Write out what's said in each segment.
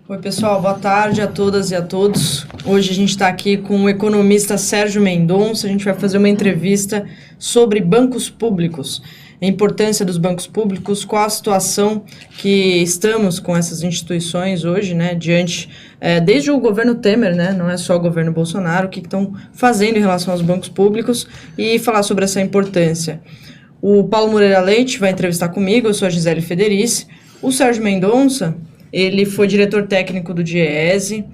Oi, pessoal, boa tarde a todas e a todos. Hoje a gente está aqui com o economista Sérgio Mendonça. A gente vai fazer uma entrevista sobre bancos públicos, a importância dos bancos públicos, qual a situação que estamos com essas instituições hoje, né, desde o governo Temer, né, não é só o governo Bolsonaro, o que estão fazendo em relação aos bancos públicos e falar sobre essa importância. O Paulo Moreira Leite vai entrevistar comigo, eu sou a Gisele Federici. O Sérgio Mendonça, ele foi diretor técnico do DIEESE,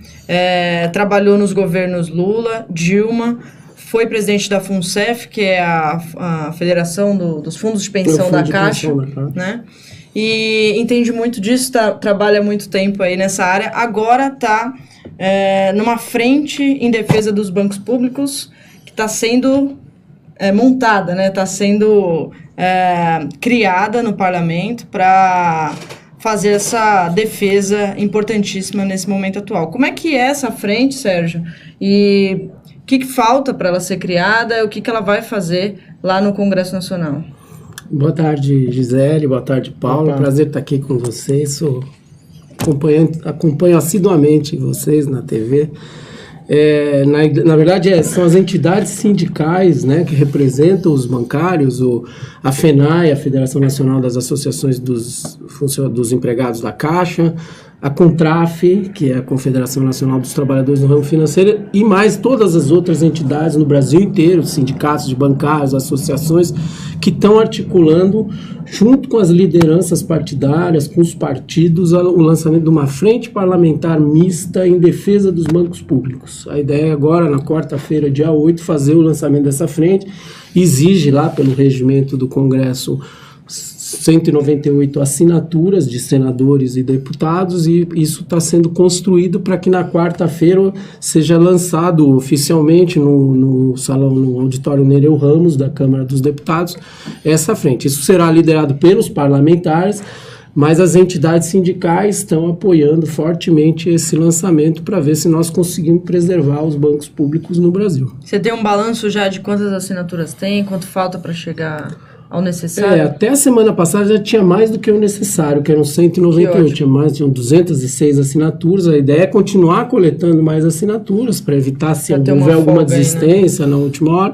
trabalhou nos governos Lula, Dilma, foi presidente da FUNCEF, que é a Federação dos Fundos de Pensão da Caixa, né? E entende muito disso, trabalha há muito tempo aí nessa área. Agora está numa frente em defesa dos bancos públicos, que está sendo montada, né? Está sendo criada no parlamento para fazer essa defesa importantíssima nesse momento atual. Como é que é essa frente, Sérgio? E o que falta para ela ser criada? O que ela vai fazer lá no Congresso Nacional? Boa tarde, Gisele. Boa tarde, Paulo. Prazer estar aqui com vocês. Acompanho assiduamente vocês na TV. Na verdade, são as entidades sindicais, né, que representam os bancários, a FENAI, a Federação Nacional das Associações dos Empregados da Caixa, a CONTRAF, que é a Confederação Nacional dos Trabalhadores no Ramo Financeiro, e mais todas as outras entidades no Brasil inteiro, sindicatos de bancários, associações, que estão articulando, junto com as lideranças partidárias, com os partidos, o lançamento de uma frente parlamentar mista em defesa dos bancos públicos. A ideia é agora, na quarta-feira, dia 8, fazer o lançamento dessa frente. Exige lá pelo regimento do Congresso 198 assinaturas de senadores e deputados, e isso está sendo construído para que na quarta-feira seja lançado oficialmente no auditório Nereu Ramos da Câmara dos Deputados essa frente. Isso será liderado pelos parlamentares, mas as entidades sindicais estão apoiando fortemente esse lançamento para ver se nós conseguimos preservar os bancos públicos no Brasil. Você tem um balanço já de quantas assinaturas tem, quanto falta para chegar ao necessário? Até a semana passada já tinha mais do que o necessário, que eram 198, tinham 206 assinaturas. A ideia é continuar coletando mais assinaturas para evitar se houver alguma desistência, né, na última hora.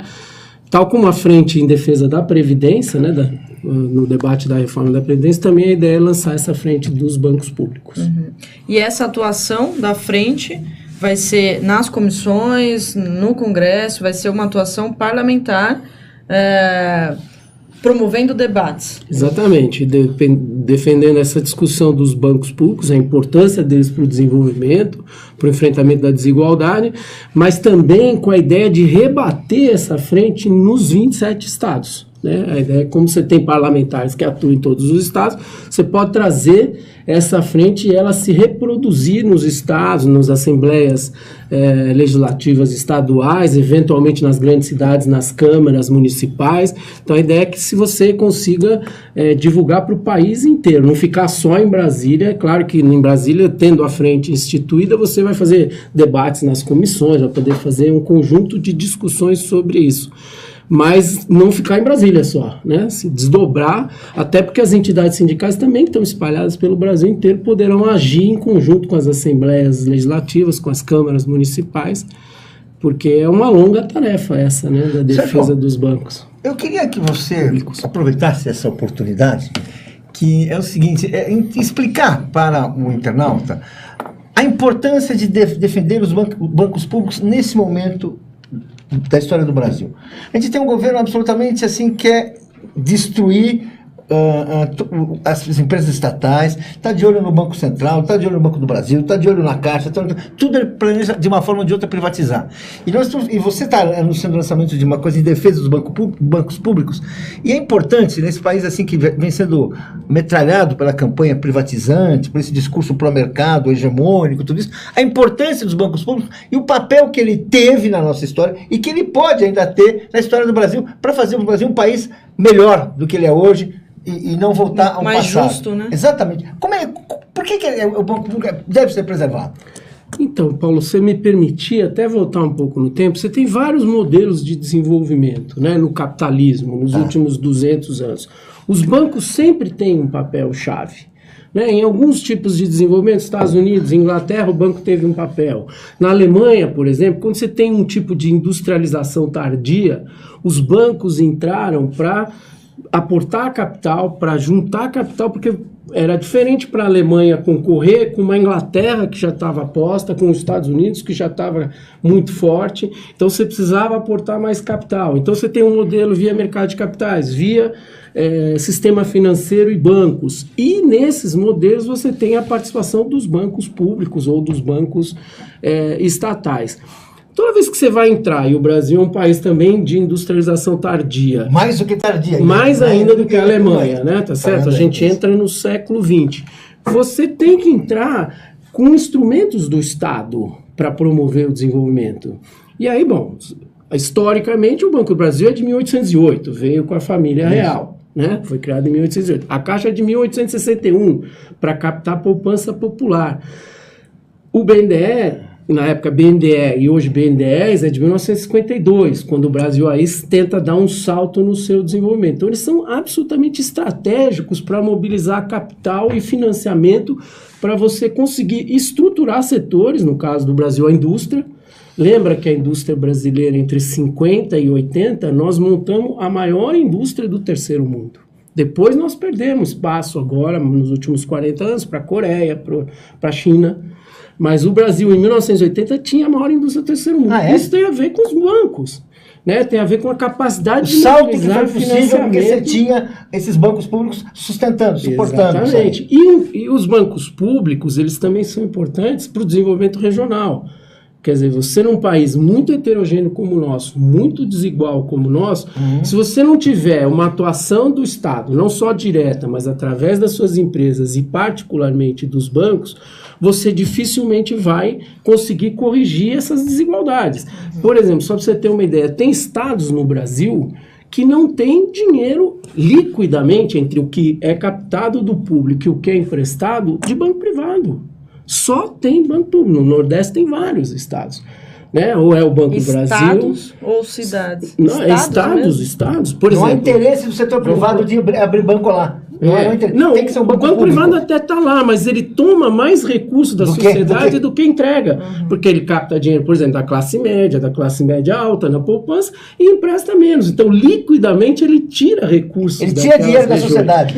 Tal como a frente em defesa da Previdência, né, no debate da reforma da Previdência, também a ideia é lançar essa frente dos bancos públicos. Uhum. E essa atuação da frente vai ser nas comissões, no Congresso, vai ser uma atuação parlamentar, promovendo debates. Exatamente, defendendo essa discussão dos bancos públicos, a importância deles para o desenvolvimento, para o enfrentamento da desigualdade, mas também com a ideia de rebater essa frente nos 27 estados. Né? A ideia é, como você tem parlamentares que atuam em todos os estados, você pode trazer essa frente e ela se reproduzir nos estados, nas assembleias legislativas estaduais, eventualmente nas grandes cidades, nas câmaras municipais. Então a ideia é que se você consiga divulgar para o país inteiro, não ficar só em Brasília. É claro que em Brasília, tendo a frente instituída, você vai fazer debates nas comissões, vai poder fazer um conjunto de discussões sobre isso. Mas não ficar em Brasília só, né? Se desdobrar, até porque as entidades sindicais também estão espalhadas pelo Brasil inteiro, poderão agir em conjunto com as assembleias legislativas, com as câmaras municipais, porque é uma longa tarefa essa, né, da defesa dos bancos. Eu queria que você aproveitasse essa oportunidade, que é o seguinte, explicar para o internauta a importância de defender os bancos públicos nesse momento da história do Brasil. A gente tem um governo absolutamente assim, que quer destruir as empresas estatais, está de olho no Banco Central, está de olho no Banco do Brasil, está de olho na Caixa, tudo ele planeja de uma forma ou de outra privatizar. E você está anunciando o lançamento de uma coisa em defesa dos bancos públicos, e é importante, nesse país assim que vem sendo metralhado pela campanha privatizante, por esse discurso pró-mercado, hegemônico, tudo isso, a importância dos bancos públicos e o papel que ele teve na nossa história e que ele pode ainda ter na história do Brasil, para fazer o Brasil um país melhor do que ele é hoje, e não voltar ao mais passado. Justo, né? Exatamente. Por que o banco público deve ser preservado? Então, Paulo, se me permitir até voltar um pouco no tempo, você tem vários modelos de desenvolvimento, né, no capitalismo, nos últimos 200 anos. Os bancos sempre têm um papel-chave. Né? Em alguns tipos de desenvolvimento, Estados Unidos, Inglaterra, o banco teve um papel. Na Alemanha, por exemplo, quando você tem um tipo de industrialização tardia, os bancos entraram para aportar capital, para juntar capital, porque era diferente para a Alemanha concorrer com uma Inglaterra que já estava aposta, com os Estados Unidos que já estava muito forte, então você precisava aportar mais capital. Então você tem um modelo via mercado de capitais, via sistema financeiro e bancos. E nesses modelos você tem a participação dos bancos públicos ou dos bancos estatais. Toda vez que você vai entrar, e o Brasil é um país também de industrialização tardia. Mais do que tardia. Mais ainda do que a Alemanha, né? Tá certo? A gente entra no século XX. Você tem que entrar com instrumentos do Estado para promover o desenvolvimento. E aí, bom, historicamente o Banco do Brasil é de 1808, veio com a família real, né? Foi criado em 1808. A Caixa é de 1861, para captar a poupança popular. O BNDE... Na época BNDE e hoje BNDES é de 1952, quando o Brasil aí tenta dar um salto no seu desenvolvimento. Então eles são absolutamente estratégicos para mobilizar capital e financiamento para você conseguir estruturar setores, no caso do Brasil a indústria. Lembra que a indústria brasileira entre 50 e 80, nós montamos a maior indústria do terceiro mundo. Depois nós perdemos espaço agora, nos últimos 40 anos, para a Coreia, para a China. Mas o Brasil, em 1980, tinha a maior indústria do terceiro mundo. Isso tem a ver com os bancos, né? Tem a ver com a capacidade de mobilizar financiamento. O salto que foi possível porque você tinha esses bancos públicos sustentando, suportando. Exatamente. E os bancos públicos, eles também são importantes para o desenvolvimento regional. Quer dizer, você num país muito heterogêneo como o nosso, muito desigual como o nosso, se você não tiver uma atuação do Estado, não só direta, mas através das suas empresas e particularmente dos bancos, você dificilmente vai conseguir corrigir essas desigualdades. Por exemplo, só para você ter uma ideia, tem estados no Brasil que não tem dinheiro liquidamente entre o que é captado do público e o que é emprestado de banco privado. Só tem banco público. No Nordeste tem vários estados. Né? Ou é o Banco do Brasil... Estados ou cidades? Não, estados. Por não exemplo, há interesse do setor privado de abrir banco lá. Não, tem que ser um banco público. Privado até está lá, mas ele toma mais recursos da sociedade do que entrega. Porque ele capta dinheiro, por exemplo, da classe média alta, na poupança, e empresta menos. Então, liquidamente, ele tira recursos. Ele tira dinheiro da sociedade.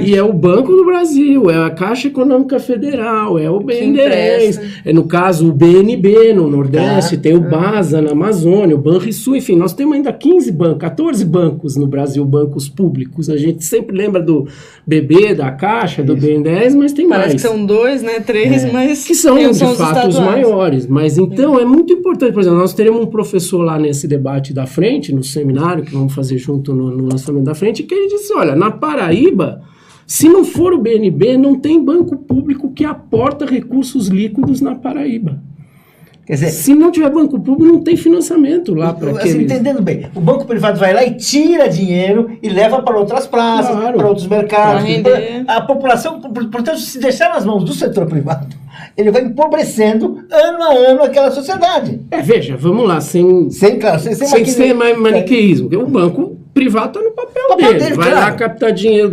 E é o Banco do Brasil, é a Caixa Econômica Federal, é o BNDES, no caso o BNB no Nordeste, tem o BASA na Amazônia, o Banrisul, enfim, nós temos ainda 14 bancos no Brasil, bancos públicos. A gente sempre lembra do BB, da Caixa, do BNDES, mas tem mais. Parece que são 2, né? 3, mas... Que são, de fato, os maiores. Mas, então, é muito importante. Por exemplo, nós teremos um professor lá nesse debate da frente, no seminário, que vamos fazer junto no lançamento da frente, que ele disse, olha, na Paraíba, se não for o BNB, não tem banco público que aporta recursos líquidos na Paraíba. Quer dizer, se não tiver banco público, não tem financiamento lá para aqueles... Entendendo bem, o banco privado vai lá e tira dinheiro e leva para outras praças, para outros mercados. A população, portanto, se deixar nas mãos do setor privado, ele vai empobrecendo ano a ano aquela sociedade. Veja, vamos lá, sem maniqueísmo. O banco privado está no papel dele. Vai lá captar dinheiro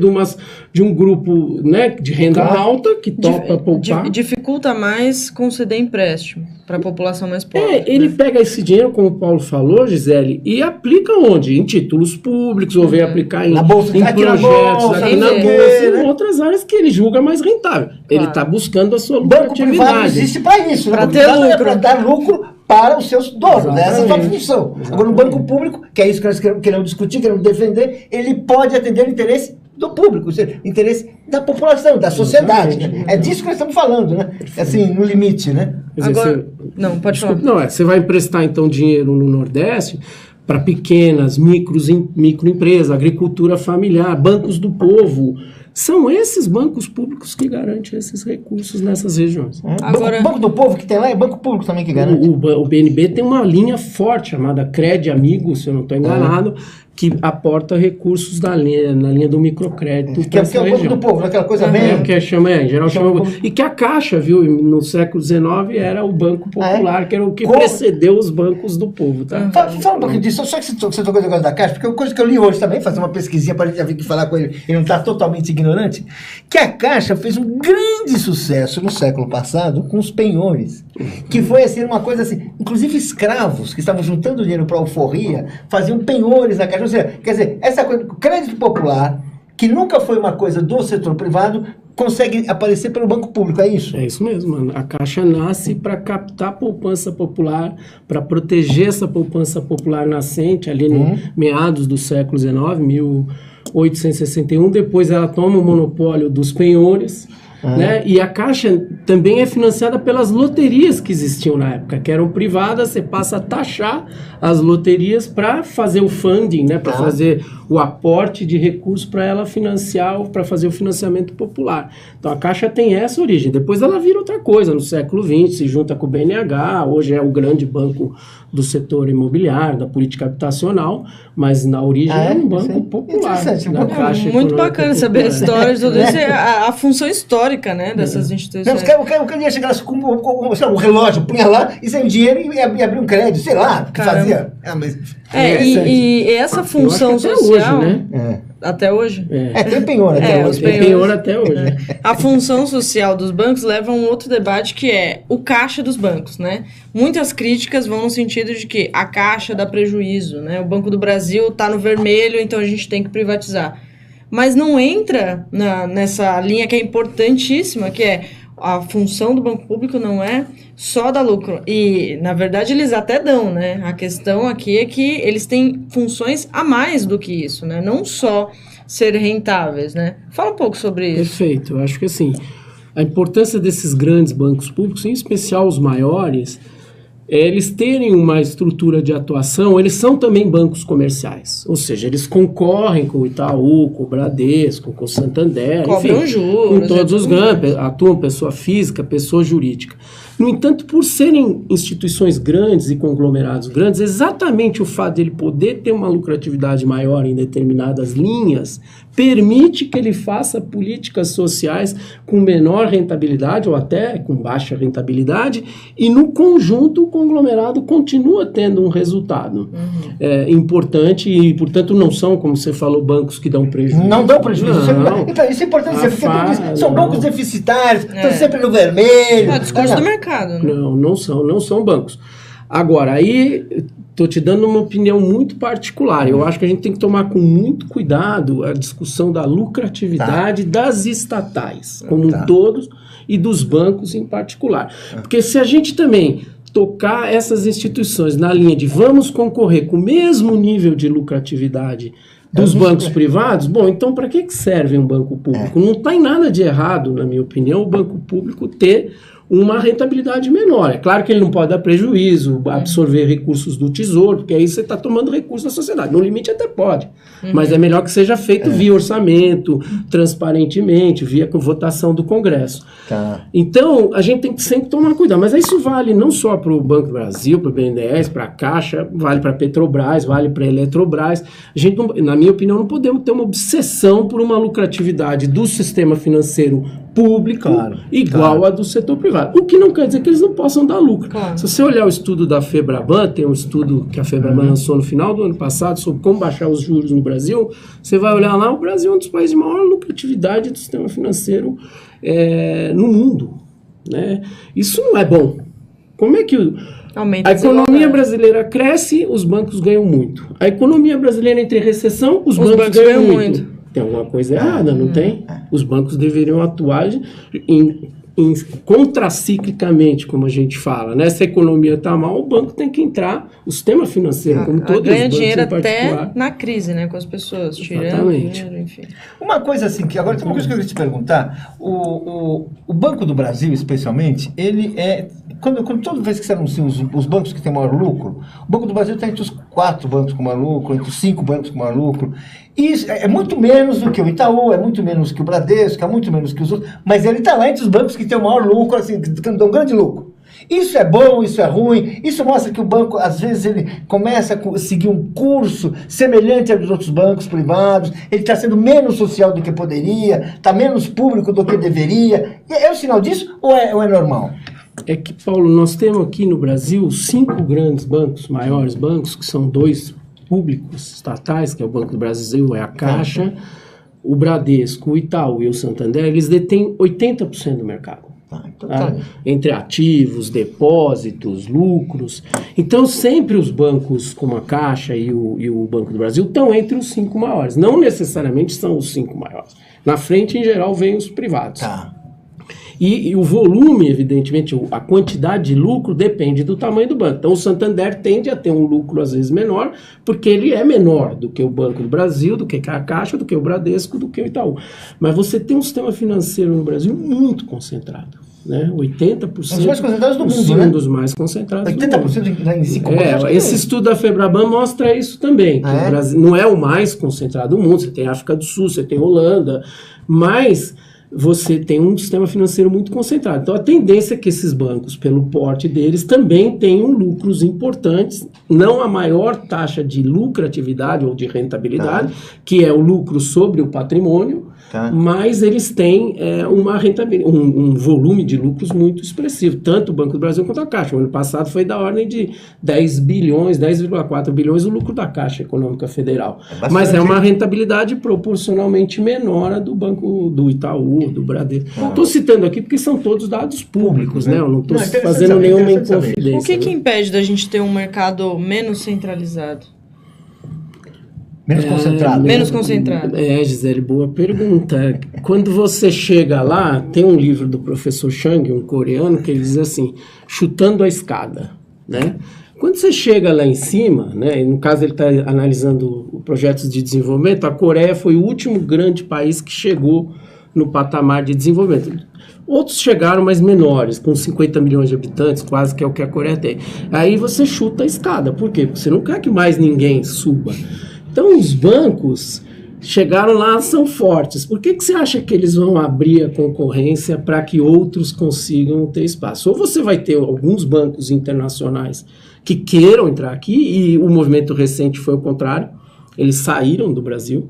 de um grupo, né, de renda alta que topa poupar. Dificulta mais conceder empréstimo para a população mais pobre. Ele pega esse dinheiro, como o Paulo falou, Gisele, e aplica onde? Em títulos públicos, ou vem aplicar em projetos, aqui na bolsa, em outras áreas que ele julga mais rentável. Ele está buscando a sua lucratividade. O banco privado existe para isso, para ter lucro. Para dar lucro para os seus donos. Essa é a sua função. Agora, o banco público, que é isso que nós queremos discutir, queremos defender, ele pode atender o interesse do público, interesse da população, da sociedade. Né? É disso que nós estamos falando, né? Assim, no limite, né? Agora, não, pode falar. Não, você vai emprestar, então, dinheiro no Nordeste para pequenas, microempresas, agricultura familiar, bancos do povo. São esses bancos públicos que garantem esses recursos nessas regiões. Agora, o Banco do Povo que tem lá é banco público também que garante. O BNB tem uma linha forte chamada Cred Amigo, se eu não estou enganado, que aporta recursos na linha do microcrédito. Que é o Banco do Povo, aquela coisa bem... Que em geral chama... E que a Caixa, viu, no século XIX era o Banco Popular, que era o que precedeu os bancos do povo, tá? Fala um pouquinho disso, só que você tocou o negócio da Caixa, porque uma coisa que eu li hoje também, fazer uma pesquisinha para a gente vir aqui falar com ele, ele não está totalmente ignorante, que a Caixa fez um grande sucesso no século passado com os penhores, que foi assim, uma coisa assim, inclusive escravos que estavam juntando dinheiro para a alforria, faziam penhores na Caixa. Ou seja, quer dizer, essa coisa, crédito popular, que nunca foi uma coisa do setor privado, consegue aparecer pelo banco público, é isso? É isso mesmo, mano. A Caixa nasce para captar a poupança popular, para proteger essa poupança popular nascente, ali no meados do século XIX, 1861. Depois ela toma o monopólio dos penhores, né? E a Caixa também é financiada pelas loterias que existiam na época, que eram privadas. Você passa a taxar as loterias para fazer o funding, né? Para fazer o aporte de recursos para ela financiar, para fazer o financiamento popular. Então a Caixa tem essa origem. Depois ela vira outra coisa no século XX, se junta com o BNH, hoje é o grande banco do setor imobiliário, da política habitacional, mas na origem é um banco popular. Da Caixa muito bacana saber a história de tudo isso, a função histórica, né, dessas instituições. Não, o cara ia chegar com um relógio, punha lá e saiu dinheiro e abria um crédito, sei lá, que fazia. E essa função social... Hoje, né? Até hoje? Tem penhor até hoje. Tem penhor até hoje. A função social dos bancos leva a um outro debate, que é o caixa dos bancos, né? Muitas críticas vão no sentido de que a Caixa dá prejuízo, né? O Banco do Brasil está no vermelho, então a gente tem que privatizar. Mas não entra nessa linha que é importantíssima, que é a função do banco público não é só dar lucro. E, na verdade, eles até dão, né? A questão aqui é que eles têm funções a mais do que isso, né? Não só ser rentáveis, né? Fala um pouco sobre isso. Perfeito. Eu acho que, assim, a importância desses grandes bancos públicos, em especial os maiores, eles terem uma estrutura de atuação, eles são também bancos comerciais, ou seja, eles concorrem com o Itaú, com o Bradesco, com o Santander, cobram juros, com todos os grandes, atuam pessoa física, pessoa jurídica. No entanto, por serem instituições grandes e conglomerados grandes, exatamente o fato de ele poder ter uma lucratividade maior em determinadas linhas permite que ele faça políticas sociais com menor rentabilidade ou até com baixa rentabilidade, e no conjunto o conglomerado continua tendo um resultado importante e, portanto, não são, como você falou, bancos que dão prejuízo. Não dão prejuízo. Então, isso é importante dizer, porque são bancos deficitários, estão sempre no vermelho. É o discurso do mercado. Né? Não são bancos. Agora, aí estou te dando uma opinião muito particular. Eu acho que a gente tem que tomar com muito cuidado a discussão da lucratividade das estatais, como todos, e dos bancos em particular. Porque se a gente também tocar essas instituições na linha de vamos concorrer com o mesmo nível de lucratividade dos bancos privados, bom, então para que serve um banco público? Não tem nada de errado, na minha opinião, o banco público ter uma rentabilidade menor. É claro que ele não pode dar prejuízo, absorver recursos do tesouro, porque aí você está tomando recursos da sociedade. No limite até pode, mas é melhor que seja feito via orçamento, transparentemente, via votação do Congresso. Então, a gente tem que sempre tomar cuidado. Mas isso vale não só para o Banco do Brasil, para o BNDES, para a Caixa, vale para a Petrobras, vale para a Eletrobras. A gente, não, na minha opinião, não podemos ter uma obsessão por uma lucratividade do sistema financeiro público igual à do setor privado. O que não quer dizer que eles não possam dar lucro. Se você olhar o estudo da Febraban, tem um estudo que a Febraban lançou no final do ano passado sobre como baixar os juros no Brasil, você vai olhar lá, o Brasil é um dos países de maior lucratividade do sistema financeiro no mundo. Né? Isso não é bom. Como é que a economia brasileira cresce, os bancos ganham muito. A economia brbrasileira entra em recessão, os bancos ganham muito. Tem alguma coisa errada, não tem? Os bancos deveriam atuar contraciclicamente, como a gente fala, né? Se a economia está mal, o banco tem que entrar, o sistema financeiro, como todos os bancos ganha dinheiro até na crise, né? Com as pessoas, tirando dinheiro, enfim. Uma coisa assim, que agora tem uma coisa que eu queria te perguntar, o Banco do Brasil, especialmente, ele é... Toda vez que você anuncia os bancos que têm maior lucro, o Banco do Brasil está entre os 4 bancos com maior lucro, entre os 5 bancos com maior lucro. Isso é muito menos do que o Itaú, é muito menos que o Bradesco, é muito menos que os outros, mas ele está lá entre os bancos que têm o maior lucro, assim, que dão um grande lucro. Isso é bom, isso é ruim, isso mostra que o banco, às vezes, ele começa a seguir um curso semelhante aos outros bancos privados, ele está sendo menos social do que poderia, está menos público do que deveria. É um sinal disso ou é normal? É que, Paulo, nós temos aqui no Brasil 5 grandes bancos, maiores bancos, que são 2 públicos estatais, que é o Banco do Brasil, é a Caixa, o Bradesco, o Itaú e o Santander, eles detêm 80% do mercado. Entre ativos, depósitos, lucros. Então, sempre os bancos como a Caixa e o Banco do Brasil estão entre os 5 maiores. Não necessariamente são os 5 maiores. Na frente, em geral, vêm os privados. E o volume, evidentemente, a quantidade de lucro depende do tamanho do banco. Então, o Santander tende a ter um lucro, às vezes, menor, porque ele é menor do que o Banco do Brasil, do que a Caixa, do que o Bradesco, do que o Itaú. Mas você tem um sistema financeiro no Brasil muito concentrado. Né? 80%. Os mais concentrados do mundo, né? Um dos mais concentrados 80% em 5 anos. Esse estudo da Febraban mostra isso também. Que o Brasil não é o mais concentrado do mundo. Você tem a África do Sul, você tem a Holanda, mas você tem um sistema financeiro muito concentrado. Então, a tendência é que esses bancos, pelo porte deles, também tenham lucros importantes, não a maior taxa de lucratividade ou de rentabilidade, que é o lucro sobre o patrimônio, mas eles têm uma rentabilidade, um volume de lucros muito expressivo, tanto o Banco do Brasil quanto a Caixa. O ano passado foi da ordem de 10 bilhões, 10,4 bilhões o lucro da Caixa Econômica Federal. Mas é uma rentabilidade proporcionalmente menor a do Banco do Itaú, do Bradesco. Estou citando aqui porque são todos dados públicos, né? Eu não estou fazendo nenhuma inconfidência. O que impede da gente ter um mercado menos centralizado? Menos concentrado. Menos concentrado. Gisele, boa pergunta. Quando você chega lá, tem um livro do professor Chang, um coreano, que ele diz assim, chutando a escada, né? Quando você chega lá em cima, né, no caso ele está analisando projetos de desenvolvimento, a Coreia foi o último grande país que chegou no patamar de desenvolvimento. Outros chegaram, mas menores, com 50 milhões de habitantes, quase que é o que a Coreia tem. Aí você chuta a escada. Por quê? Porque você não quer que mais ninguém suba. Então, os bancos chegaram lá, são fortes. Por que você acha que eles vão abrir a concorrência para que outros consigam ter espaço? Ou você vai ter alguns bancos internacionais que queiram entrar aqui, e o movimento recente foi o contrário, eles saíram do Brasil.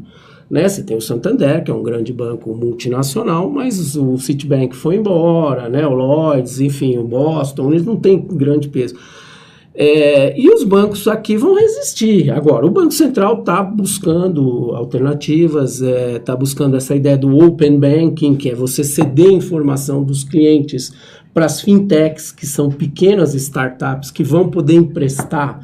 Né? Você tem o Santander, que é um grande banco multinacional, mas o Citibank foi embora, né? O Lloyds, enfim, o Boston, eles não têm grande peso. E os bancos aqui vão resistir. Agora, o Banco Central está buscando alternativas, está buscando essa ideia do Open Banking, que é você ceder informação dos clientes para as fintechs, que são pequenas startups que vão poder emprestar,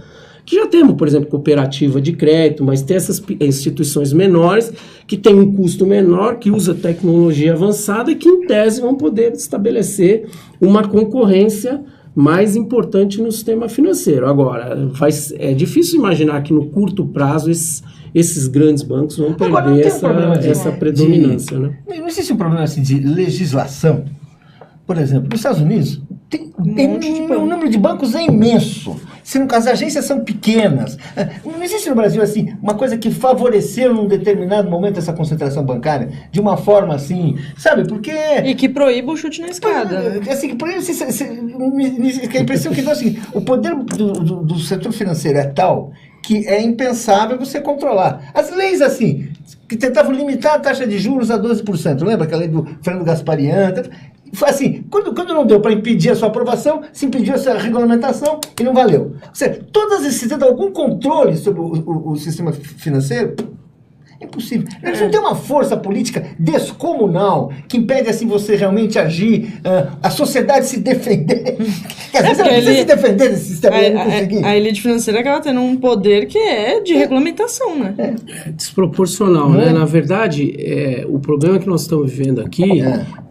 que já temos, por exemplo, cooperativa de crédito, mas tem essas instituições menores que têm um custo menor, que usa tecnologia avançada e que, em tese, vão poder estabelecer uma concorrência mais importante no sistema financeiro. Agora, é difícil imaginar que no curto prazo esses grandes bancos vão perder essa predominância. Né? Não existe um problema assim, de legislação? Por exemplo, nos Estados Unidos, o número de bancos é imenso. Se no caso, as agências são pequenas. Não existe no Brasil assim uma coisa que favoreceu num determinado momento essa concentração bancária de uma forma assim, sabe? Porque... E que proíba o chute na escada. Assim, que proíba, a impressão que dá é o seguinte, o poder do setor financeiro é tal que é impensável você controlar. As leis, assim, que tentavam limitar a taxa de juros a 12%, lembra aquela lei do Fernando Gasparian? Assim, quando não deu para impedir a sua aprovação, se impediu essa regulamentação e não valeu. Ou seja, todas as tendo algum controle sobre o sistema financeiro, é impossível. Eles não têm uma força política descomunal que impede assim você realmente agir, a sociedade se defender. Às vezes ela precisa se defender desse sistema e não conseguir. A elite financeira acaba tendo um poder que é de regulamentação, né? É desproporcional, né? Na verdade, o problema que nós estamos vivendo aqui,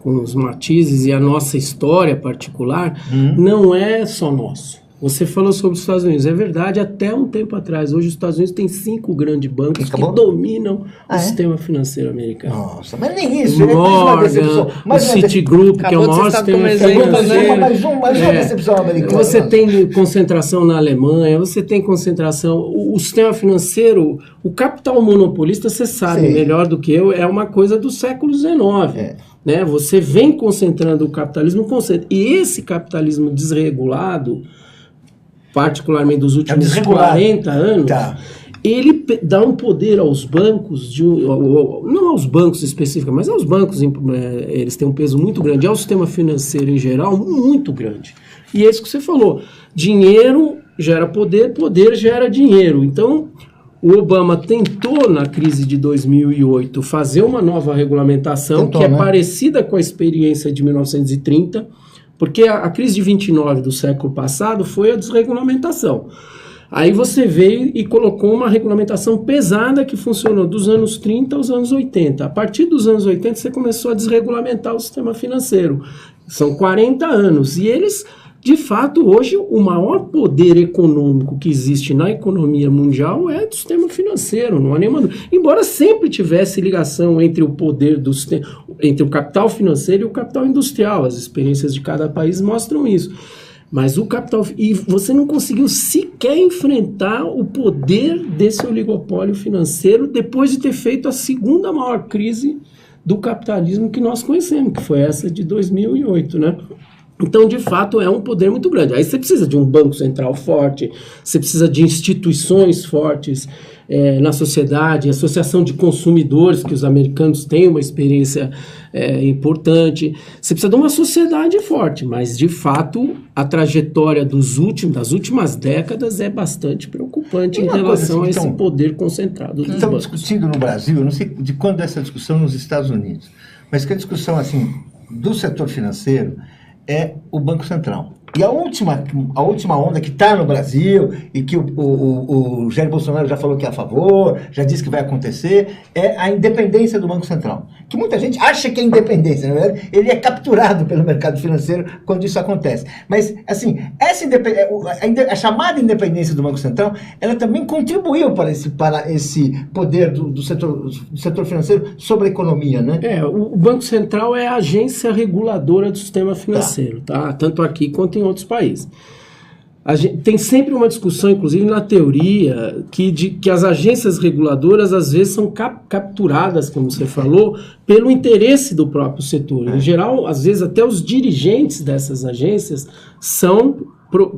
com os matizes e a nossa história particular, não é só nosso. Você falou sobre os Estados Unidos, é verdade, até um tempo atrás. Hoje os Estados Unidos têm 5 grandes bancos que dominam o sistema financeiro americano. Nossa, mas nem isso. Morgan, o Citigroup, que é o maior sistema financeiro. Mais uma decepção americana. Você tem concentração na Alemanha, você tem concentração... O sistema financeiro, o capital monopolista, você sabe melhor do que eu, é uma coisa do século XIX. né? Você vem concentrando o capitalismo, e esse capitalismo desregulado, particularmente dos últimos 40 anos, ele dá um poder aos bancos, não aos bancos específicos, mas aos bancos, eles têm um peso muito grande, ao sistema financeiro em geral, muito grande. E é isso que você falou, dinheiro gera poder, poder gera dinheiro. Então, o Obama tentou, na crise de 2008, fazer uma nova regulamentação que é parecida com a experiência de 1930, porque a crise de 29 do século passado foi a desregulamentação. Aí você veio e colocou uma regulamentação pesada que funcionou dos anos 30 aos anos 80. A partir dos anos 80 você começou a desregulamentar o sistema financeiro. São 40 anos. E eles, de fato, hoje o maior poder econômico que existe na economia mundial é do sistema financeiro. Não há nenhuma dúvida. Embora sempre tivesse ligação entre o poder do sistema, entre o capital financeiro e o capital industrial. As experiências de cada país mostram isso. Mas o capital... E você não conseguiu sequer enfrentar o poder desse oligopólio financeiro depois de ter feito a segunda maior crise do capitalismo que nós conhecemos, que foi essa de 2008, né? Então, de fato, é um poder muito grande. Aí você precisa de um banco central forte, você precisa de instituições fortes na sociedade, associação de consumidores, que os americanos têm uma experiência importante. Você precisa de uma sociedade forte, mas, de fato, a trajetória das últimas décadas é bastante preocupante em relação a esse poder concentrado dos bancos. Estamos discutindo no Brasil, eu não sei de quando é essa discussão nos Estados Unidos, mas que a discussão assim, do setor financeiro é o Banco Central. E a última onda que está no Brasil e que o Jair Bolsonaro já falou que é a favor, já disse que vai acontecer, é a independência do Banco Central. Que muita gente acha que é independência, na verdade, ele é capturado pelo mercado financeiro quando isso acontece. Mas, assim, a chamada independência do Banco Central, ela também contribuiu para esse poder do setor financeiro sobre a economia, né? O Banco Central é a agência reguladora do sistema financeiro, tá? Tanto aqui quanto em outros países. Tem sempre uma discussão, inclusive na teoria, que as agências reguladoras às vezes são capturadas, como você falou, pelo interesse do próprio setor. Em geral, às vezes até os dirigentes dessas agências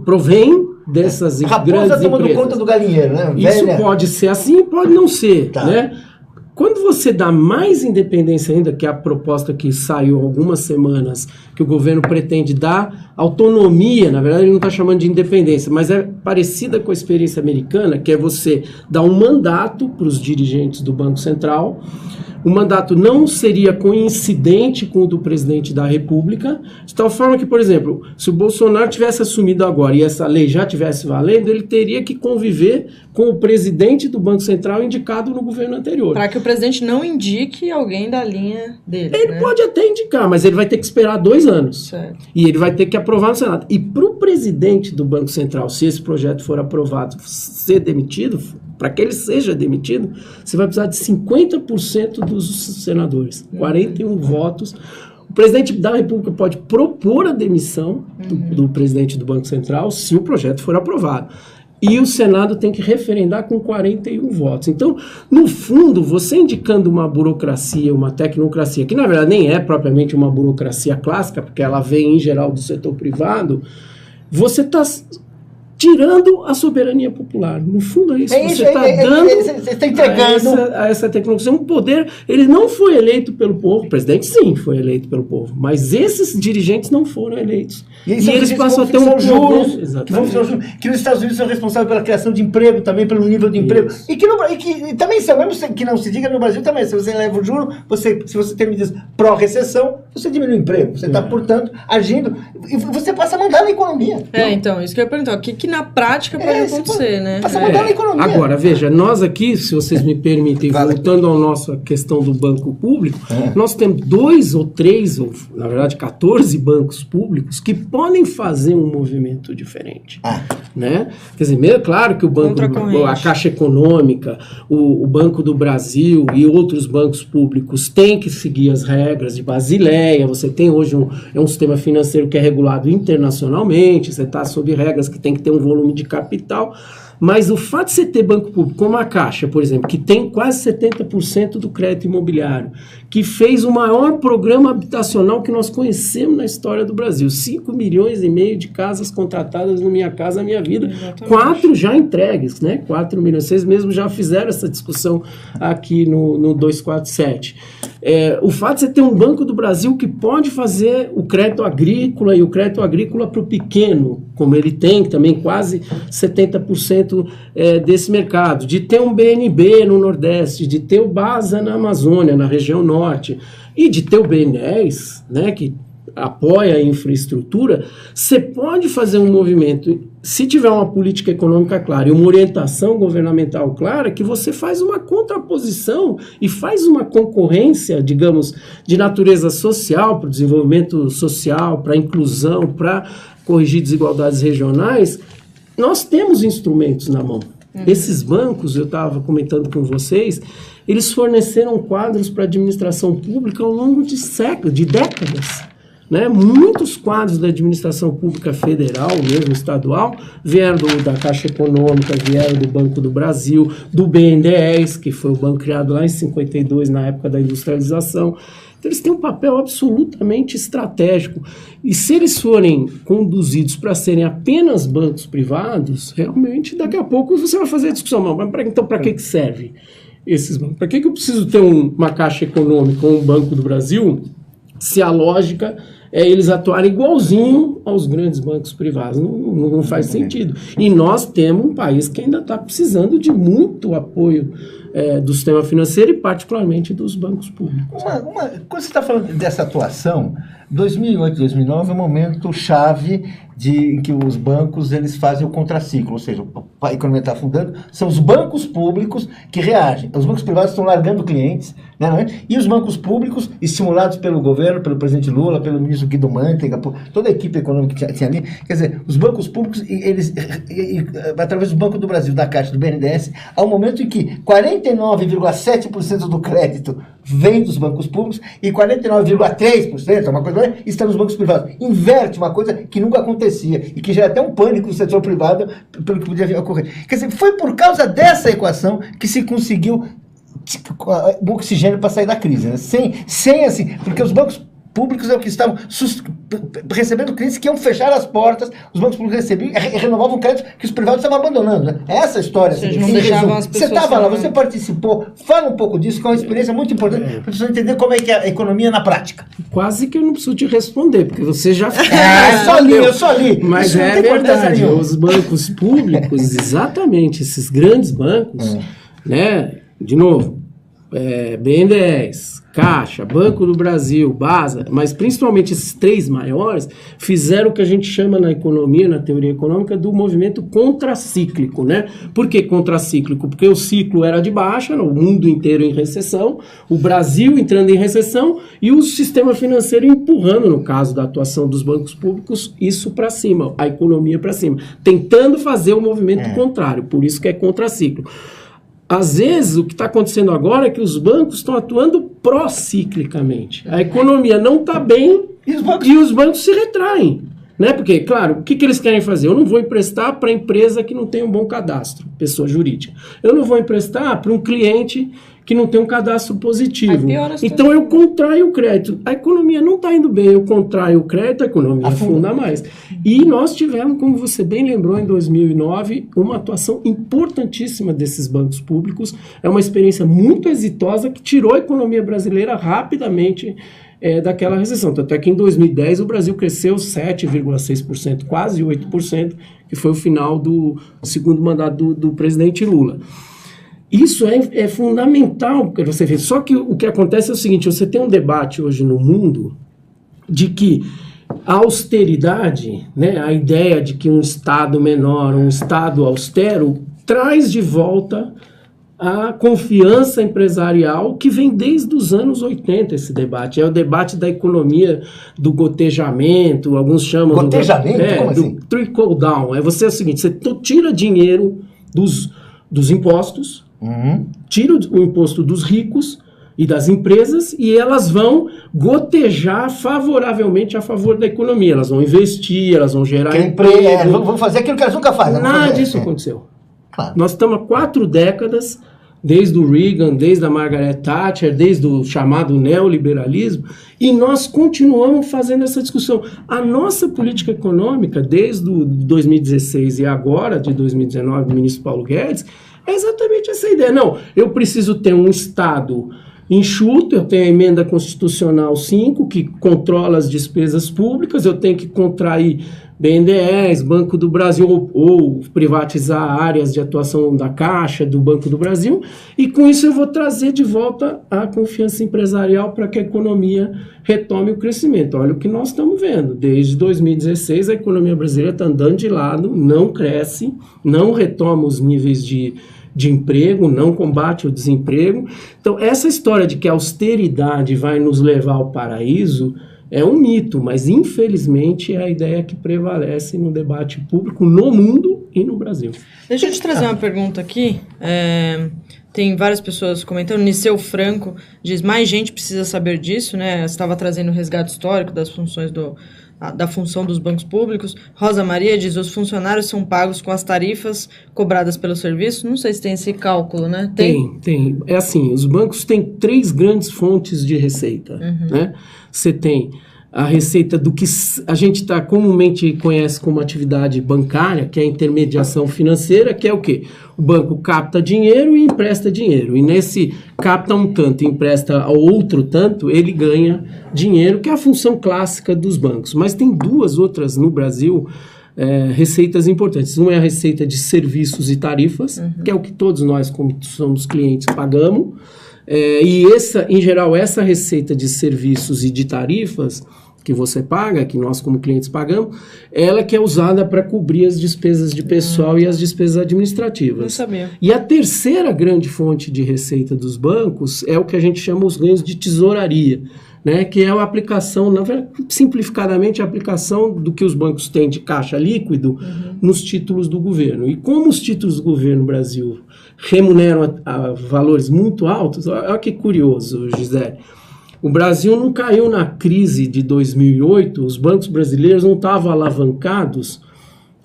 provêm dessas grandes empresas. Tomando conta do galinheiro, né? Isso pode ser assim, pode não ser, né? Quando você dá mais independência ainda, que é a proposta que saiu há algumas semanas, que o governo pretende dar autonomia, na verdade ele não está chamando de independência, mas é parecida com a experiência americana, que é você dar um mandato para os dirigentes do Banco Central. O mandato não seria coincidente com o do presidente da República, de tal forma que, por exemplo, se o Bolsonaro tivesse assumido agora e essa lei já tivesse valendo, ele teria que conviver com o presidente do Banco Central indicado no governo anterior. Para que o presidente não indique alguém da linha dele. Ele pode até indicar, mas ele vai ter que esperar 2 anos. Certo. E ele vai ter que aprovar no Senado. E para o presidente do Banco Central, se esse projeto for aprovado, ser demitido, para que ele seja demitido, você vai precisar de 50% dos senadores, 41 votos. O presidente da República pode propor a demissão do presidente do Banco Central se o projeto for aprovado. E o Senado tem que referendar com 41 votos. Então, no fundo, você indicando uma burocracia, uma tecnocracia, que na verdade nem é propriamente uma burocracia clássica, porque ela vem em geral do setor privado, você está tirando a soberania popular. No fundo é isso. Você está dando você está entregando a essa tecnologia um poder. Ele não foi eleito pelo povo. O presidente, sim, foi eleito pelo povo. Mas esses dirigentes não foram eleitos. E eles passam a ter um juros, que nos Estados Unidos são responsáveis pela criação de emprego, também pelo nível de emprego. E que também são, mesmo que não se diga, no Brasil também. Se você leva o juro, se você tem medidas pró-recessão, você diminui o emprego. Você está, portanto, agindo. E você passa a mandar na economia. Então, isso que eu ia perguntar. O que na prática pode acontecer, né? Passa a mandar na economia. Agora, veja, nós aqui, se vocês me permitem, voltando à nossa questão do banco público, nós temos 2 ou 3, ou na verdade 14 bancos públicos que podem fazer um movimento diferente. Né? Quer dizer, claro que o banco, a Caixa Econômica, o Banco do Brasil e outros bancos públicos têm que seguir as regras de Basileia. Você tem hoje um sistema financeiro que é regulado internacionalmente, você está sob regras que tem que ter um volume de capital, Mas o fato de você ter banco público como a Caixa, por exemplo, que tem quase 70% do crédito imobiliário, que fez o maior programa habitacional que nós conhecemos na história do Brasil, 5 milhões e meio de casas contratadas no Minha Casa Minha Vida, exatamente. 4 já entregues, né? 4 milhões, vocês mesmos já fizeram essa discussão aqui no 247. O fato de você ter um Banco do Brasil que pode fazer o crédito agrícola e o crédito agrícola para o pequeno, como ele tem também quase 70% desse mercado, de ter um BNB no Nordeste, de ter o BASA na Amazônia, na região norte, e de ter o BNDES, né, que apoia a infraestrutura, você pode fazer um movimento, se tiver uma política econômica clara e uma orientação governamental clara, que você faz uma contraposição e faz uma concorrência, digamos, de natureza social, para o desenvolvimento social, para a inclusão, para corrigir desigualdades regionais. Nós temos instrumentos na mão. Esses bancos, eu estava comentando com vocês, eles forneceram quadros para a administração pública ao longo de séculos, de décadas. Né? Muitos quadros da administração pública federal, mesmo estadual, vieram da Caixa Econômica, vieram do Banco do Brasil, do BNDES, que foi o banco criado lá em 52, na época da industrialização. Então, eles têm um papel absolutamente estratégico. E se eles forem conduzidos para serem apenas bancos privados, realmente, daqui a pouco você vai fazer a discussão. Mas, então, para que serve esses bancos? Para que eu preciso ter uma Caixa Econômica ou um Banco do Brasil, se a lógica é eles atuarem igualzinho aos grandes bancos privados? Não faz sentido. E nós temos um país que ainda está precisando de muito apoio do sistema financeiro e particularmente dos bancos públicos. Quando você está falando dessa atuação, 2008, 2009 é um momento chave em que os bancos eles fazem o contraciclo, ou seja, a economia está afundando, são os bancos públicos que reagem. Os bancos privados estão largando clientes, né, e os bancos públicos, estimulados pelo governo, pelo presidente Lula, pelo ministro Guido Mantega, por toda a equipe econômica que tinha ali, quer dizer, os bancos públicos, eles, através do Banco do Brasil, da Caixa, do BNDES, há um momento em que 49,7% do crédito vem dos bancos públicos e 49,3%, uma coisa, está nos bancos privados. Inverte uma coisa que nunca acontecia e que gera até um pânico no setor privado pelo que podia ocorrer. Quer dizer, foi por causa dessa equação que se conseguiu o oxigênio para sair da crise, né? Sem assim, porque os bancos públicos é o que estavam recebendo clientes que iam fechar as portas, os bancos públicos recebiam e renovavam créditos que os privados estavam abandonando, né? Essa história. Vocês não deixavam as pessoas... Você estava lá, você participou, fala um pouco disso, que é uma experiência muito importante para as pessoas entenderem como é que é a economia na prática. Quase que eu não preciso te responder, porque você já fez. Eu só li. Mas é verdade, os bancos públicos, exatamente, esses grandes bancos, né? De novo, BNDES, Caixa, Banco do Brasil, BASA, mas principalmente esses três maiores, fizeram o que a gente chama na economia, na teoria econômica, do movimento contracíclico, né? Por que contracíclico? Porque o ciclo era de baixa, o mundo inteiro em recessão, o Brasil entrando em recessão e o sistema financeiro empurrando, no caso da atuação dos bancos públicos, isso para cima, a economia para cima, tentando fazer o movimento contrário, por isso que é contracíclico. Às vezes, o que está acontecendo agora é que os bancos estão atuando prociclicamente. A economia não está bem e os bancos se retraem. Né? Porque, claro, o que eles querem fazer? Eu não vou emprestar para empresa que não tem um bom cadastro, pessoa jurídica. Eu não vou emprestar para um cliente que não tem um cadastro positivo. Então, eu contraio o crédito. A economia não está indo bem, eu contraio o crédito, a economia afunda mais. E nós tivemos, como você bem lembrou, em 2009, uma atuação importantíssima desses bancos públicos. É uma experiência muito exitosa que tirou a economia brasileira rapidamente daquela recessão. Tanto é que em 2010 o Brasil cresceu 7,6%, quase 8%, que foi o final do segundo mandato do presidente Lula. Isso é fundamental para você ver. Só que o que acontece é o seguinte, você tem um debate hoje no mundo de que a austeridade, né, a ideia de que um Estado menor, um Estado austero, traz de volta a confiança empresarial que vem desde os anos 80, esse debate. É o debate da economia do gotejamento, alguns chamam... Gotejamento? Como assim? Do trickle down. É o seguinte, você tira dinheiro dos impostos, tira o imposto dos ricos e das empresas e elas vão gotejar favoravelmente a favor da economia. Elas vão investir, elas vão gerar emprego. Vão fazer aquilo que elas nunca fazem. Nada disso aconteceu. Claro. Nós estamos há 4 décadas, desde o Reagan, desde a Margaret Thatcher, desde o chamado neoliberalismo, e nós continuamos fazendo essa discussão. A nossa política econômica, desde o 2016 e agora, de 2019, do ministro Paulo Guedes, é exatamente essa ideia. Não, eu preciso ter um Estado enxuto, eu tenho a emenda constitucional 5, que controla as despesas públicas, eu tenho que contrair BNDES, Banco do Brasil, ou privatizar áreas de atuação da Caixa, do Banco do Brasil, e com isso eu vou trazer de volta a confiança empresarial para que a economia retome o crescimento. Olha o que nós estamos vendo. Desde 2016, a economia brasileira está andando de lado, não cresce, não retoma os níveis de emprego, não combate o desemprego. Então, essa história de que a austeridade vai nos levar ao paraíso é um mito, mas infelizmente é a ideia que prevalece no debate público no mundo e no Brasil. Deixa eu te trazer uma pergunta aqui. Tem várias pessoas comentando. Niceu Franco diz: mais gente precisa saber disso, né? Você estava trazendo o resgate histórico das funções da função dos bancos públicos. Rosa Maria diz: os funcionários são pagos com as tarifas cobradas pelo serviço. Não sei se tem esse cálculo, né? Tem. É assim, os bancos têm 3 grandes fontes de receita, né? Você tem a receita do que a gente comumente conhece como atividade bancária, que é a intermediação financeira, que é o quê? O banco capta dinheiro e empresta dinheiro. E nesse capta um tanto e empresta ao outro tanto, ele ganha dinheiro, que é a função clássica dos bancos. Mas tem 2 outras no Brasil, receitas importantes. Uma é a receita de serviços e tarifas, que é o que todos nós, como somos clientes, pagamos. E em geral, essa receita de serviços e de tarifas que você paga, que nós como clientes pagamos, ela que é usada para cobrir as despesas de pessoal e as despesas administrativas. Não sabia. E a terceira grande fonte de receita dos bancos é o que a gente chama os ganhos de tesouraria, né, que é a aplicação, simplificadamente, a aplicação do que os bancos têm de caixa líquido nos títulos do governo. E como os títulos do governo no Brasil remuneram a valores muito altos, olha que curioso, Gisele. O Brasil não caiu na crise de 2008, os bancos brasileiros não estavam alavancados.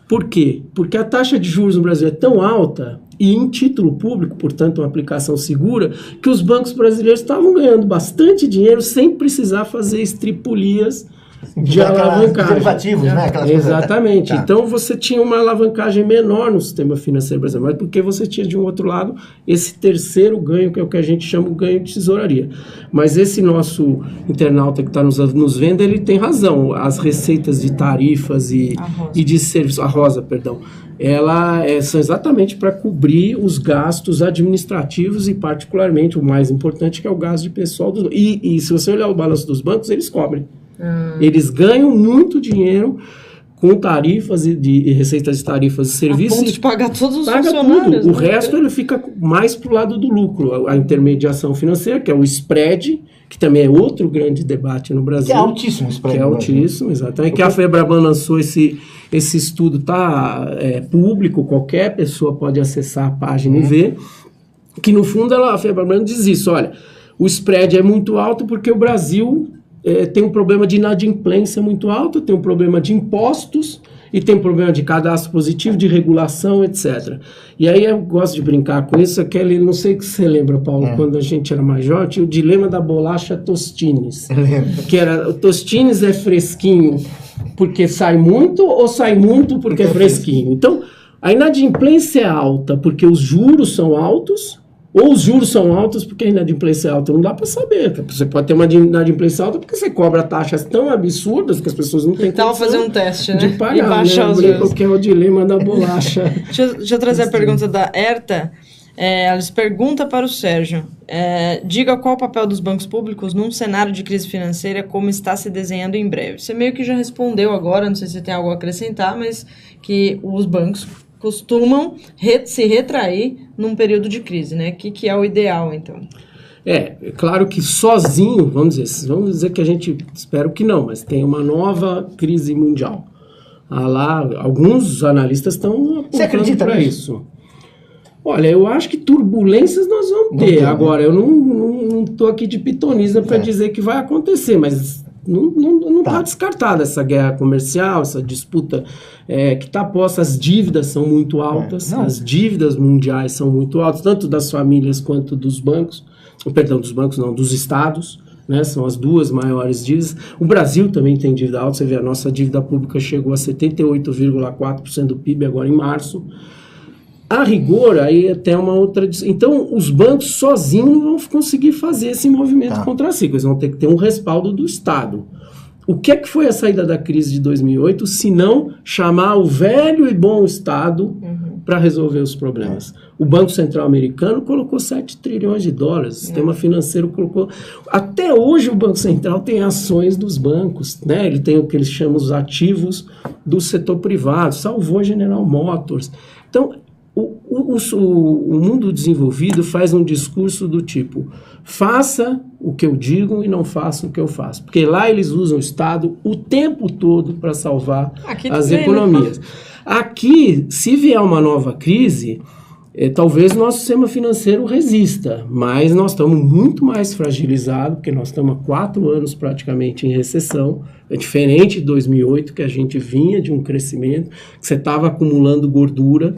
Por quê? Porque a taxa de juros no Brasil é tão alta e em título público, portanto uma aplicação segura, que os bancos brasileiros estavam ganhando bastante dinheiro sem precisar fazer estripulias de alavancagem. Derivativos, né? Aquelas Exatamente. Tá. Então você tinha uma alavancagem menor no sistema financeiro brasileiro, mas porque você tinha de um outro lado esse terceiro ganho, que é o que a gente chama o ganho de tesouraria. Mas esse nosso internauta que está nos vendo, ele tem razão. As receitas de tarifas e de serviços, a Rosa, perdão, são exatamente para cobrir os gastos administrativos e particularmente o mais importante, que é o gasto de pessoal. E se você olhar o balanço dos bancos, eles cobrem. Eles ganham muito dinheiro com tarifas e receitas de tarifas e serviços. A ponto de pagar todos os paga funcionários. Tudo. O resto ele fica mais para o lado do lucro. A intermediação financeira, que é o spread, que também é outro grande debate no Brasil. Que é altíssimo o spread. Que é altíssimo, exatamente. Que a Febraban lançou esse estudo, público, qualquer pessoa pode acessar a página e ver. Que no fundo a Febraban diz isso: olha, o spread é muito alto porque o Brasil tem um problema de inadimplência muito alto, tem um problema de impostos e tem um problema de cadastro positivo, de regulação, etc. E aí eu gosto de brincar com isso, não sei se você lembra, Paulo, quando a gente era mais jovem, tinha o dilema da bolacha Tostines. Que era, o Tostines é fresquinho porque sai muito ou sai muito porque é fresquinho? Então, a inadimplência é alta porque os juros são altos, ou os juros são altos porque a inadimplência é alta. Não dá para saber. Você pode ter uma inadimplência alta porque você cobra taxas tão absurdas que as pessoas não têm condição fazer um teste, né? De pagar, e baixar os juros. Que é o dilema da bolacha. Deixa eu trazer a pergunta da Herta. Ela pergunta para o Sérgio: diga qual o papel dos bancos públicos num cenário de crise financeira como está se desenhando em breve. Você meio que já respondeu agora, não sei se você tem algo a acrescentar, mas que os bancos costumam se retrair num período de crise, né? O que é o ideal, então? É claro que sozinho, vamos dizer que a gente, espero que não, mas tem uma nova crise mundial. Alguns analistas estão apontando para isso. Olha, eu acho que turbulências nós vamos ter. Agora, eu não estou aqui de pitonisa para dizer que vai acontecer, mas Não está descartada essa guerra comercial, essa disputa que está posta. As dívidas são muito altas, as dívidas mundiais são muito altas, tanto das famílias quanto dos bancos, dos estados, né, são as duas maiores dívidas. O Brasil também tem dívida alta, você vê, a nossa dívida pública chegou a 78,4% do PIB agora em março. A rigor, aí até uma outra... Então, os bancos sozinhos não vão conseguir fazer esse movimento contracíclico, eles vão ter que ter um respaldo do Estado. O que é que foi a saída da crise de 2008, se não chamar o velho e bom Estado para resolver os problemas? O Banco Central americano colocou 7 trilhões de dólares, o sistema financeiro colocou... Até hoje o Banco Central tem ações dos bancos, né? Ele tem o que eles chamam os ativos do setor privado, salvou a General Motors. Então, o mundo desenvolvido faz um discurso do tipo: faça o que eu digo e não faça o que eu faço. Porque lá eles usam o Estado o tempo todo para salvar as economias. Aqui, se vier uma nova crise, talvez nosso sistema financeiro resista, mas nós estamos muito mais fragilizados, porque nós estamos há 4 anos praticamente em recessão. É diferente de 2008, que a gente vinha de um crescimento, que você estava acumulando gordura.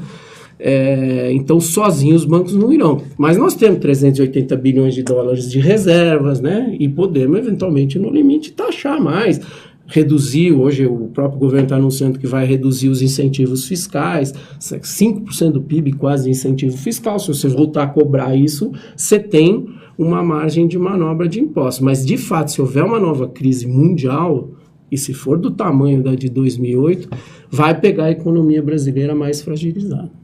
Então, sozinhos os bancos não irão. Mas nós temos 380 bilhões de dólares de reservas, né? E podemos, eventualmente, no limite, taxar mais. Reduzir, hoje o próprio governo está anunciando que vai reduzir os incentivos fiscais, 5% do PIB quase de incentivo fiscal. Se você voltar a cobrar isso, você tem uma margem de manobra de impostos. Mas, de fato, se houver uma nova crise mundial, e se for do tamanho da de 2008, vai pegar a economia brasileira mais fragilizada.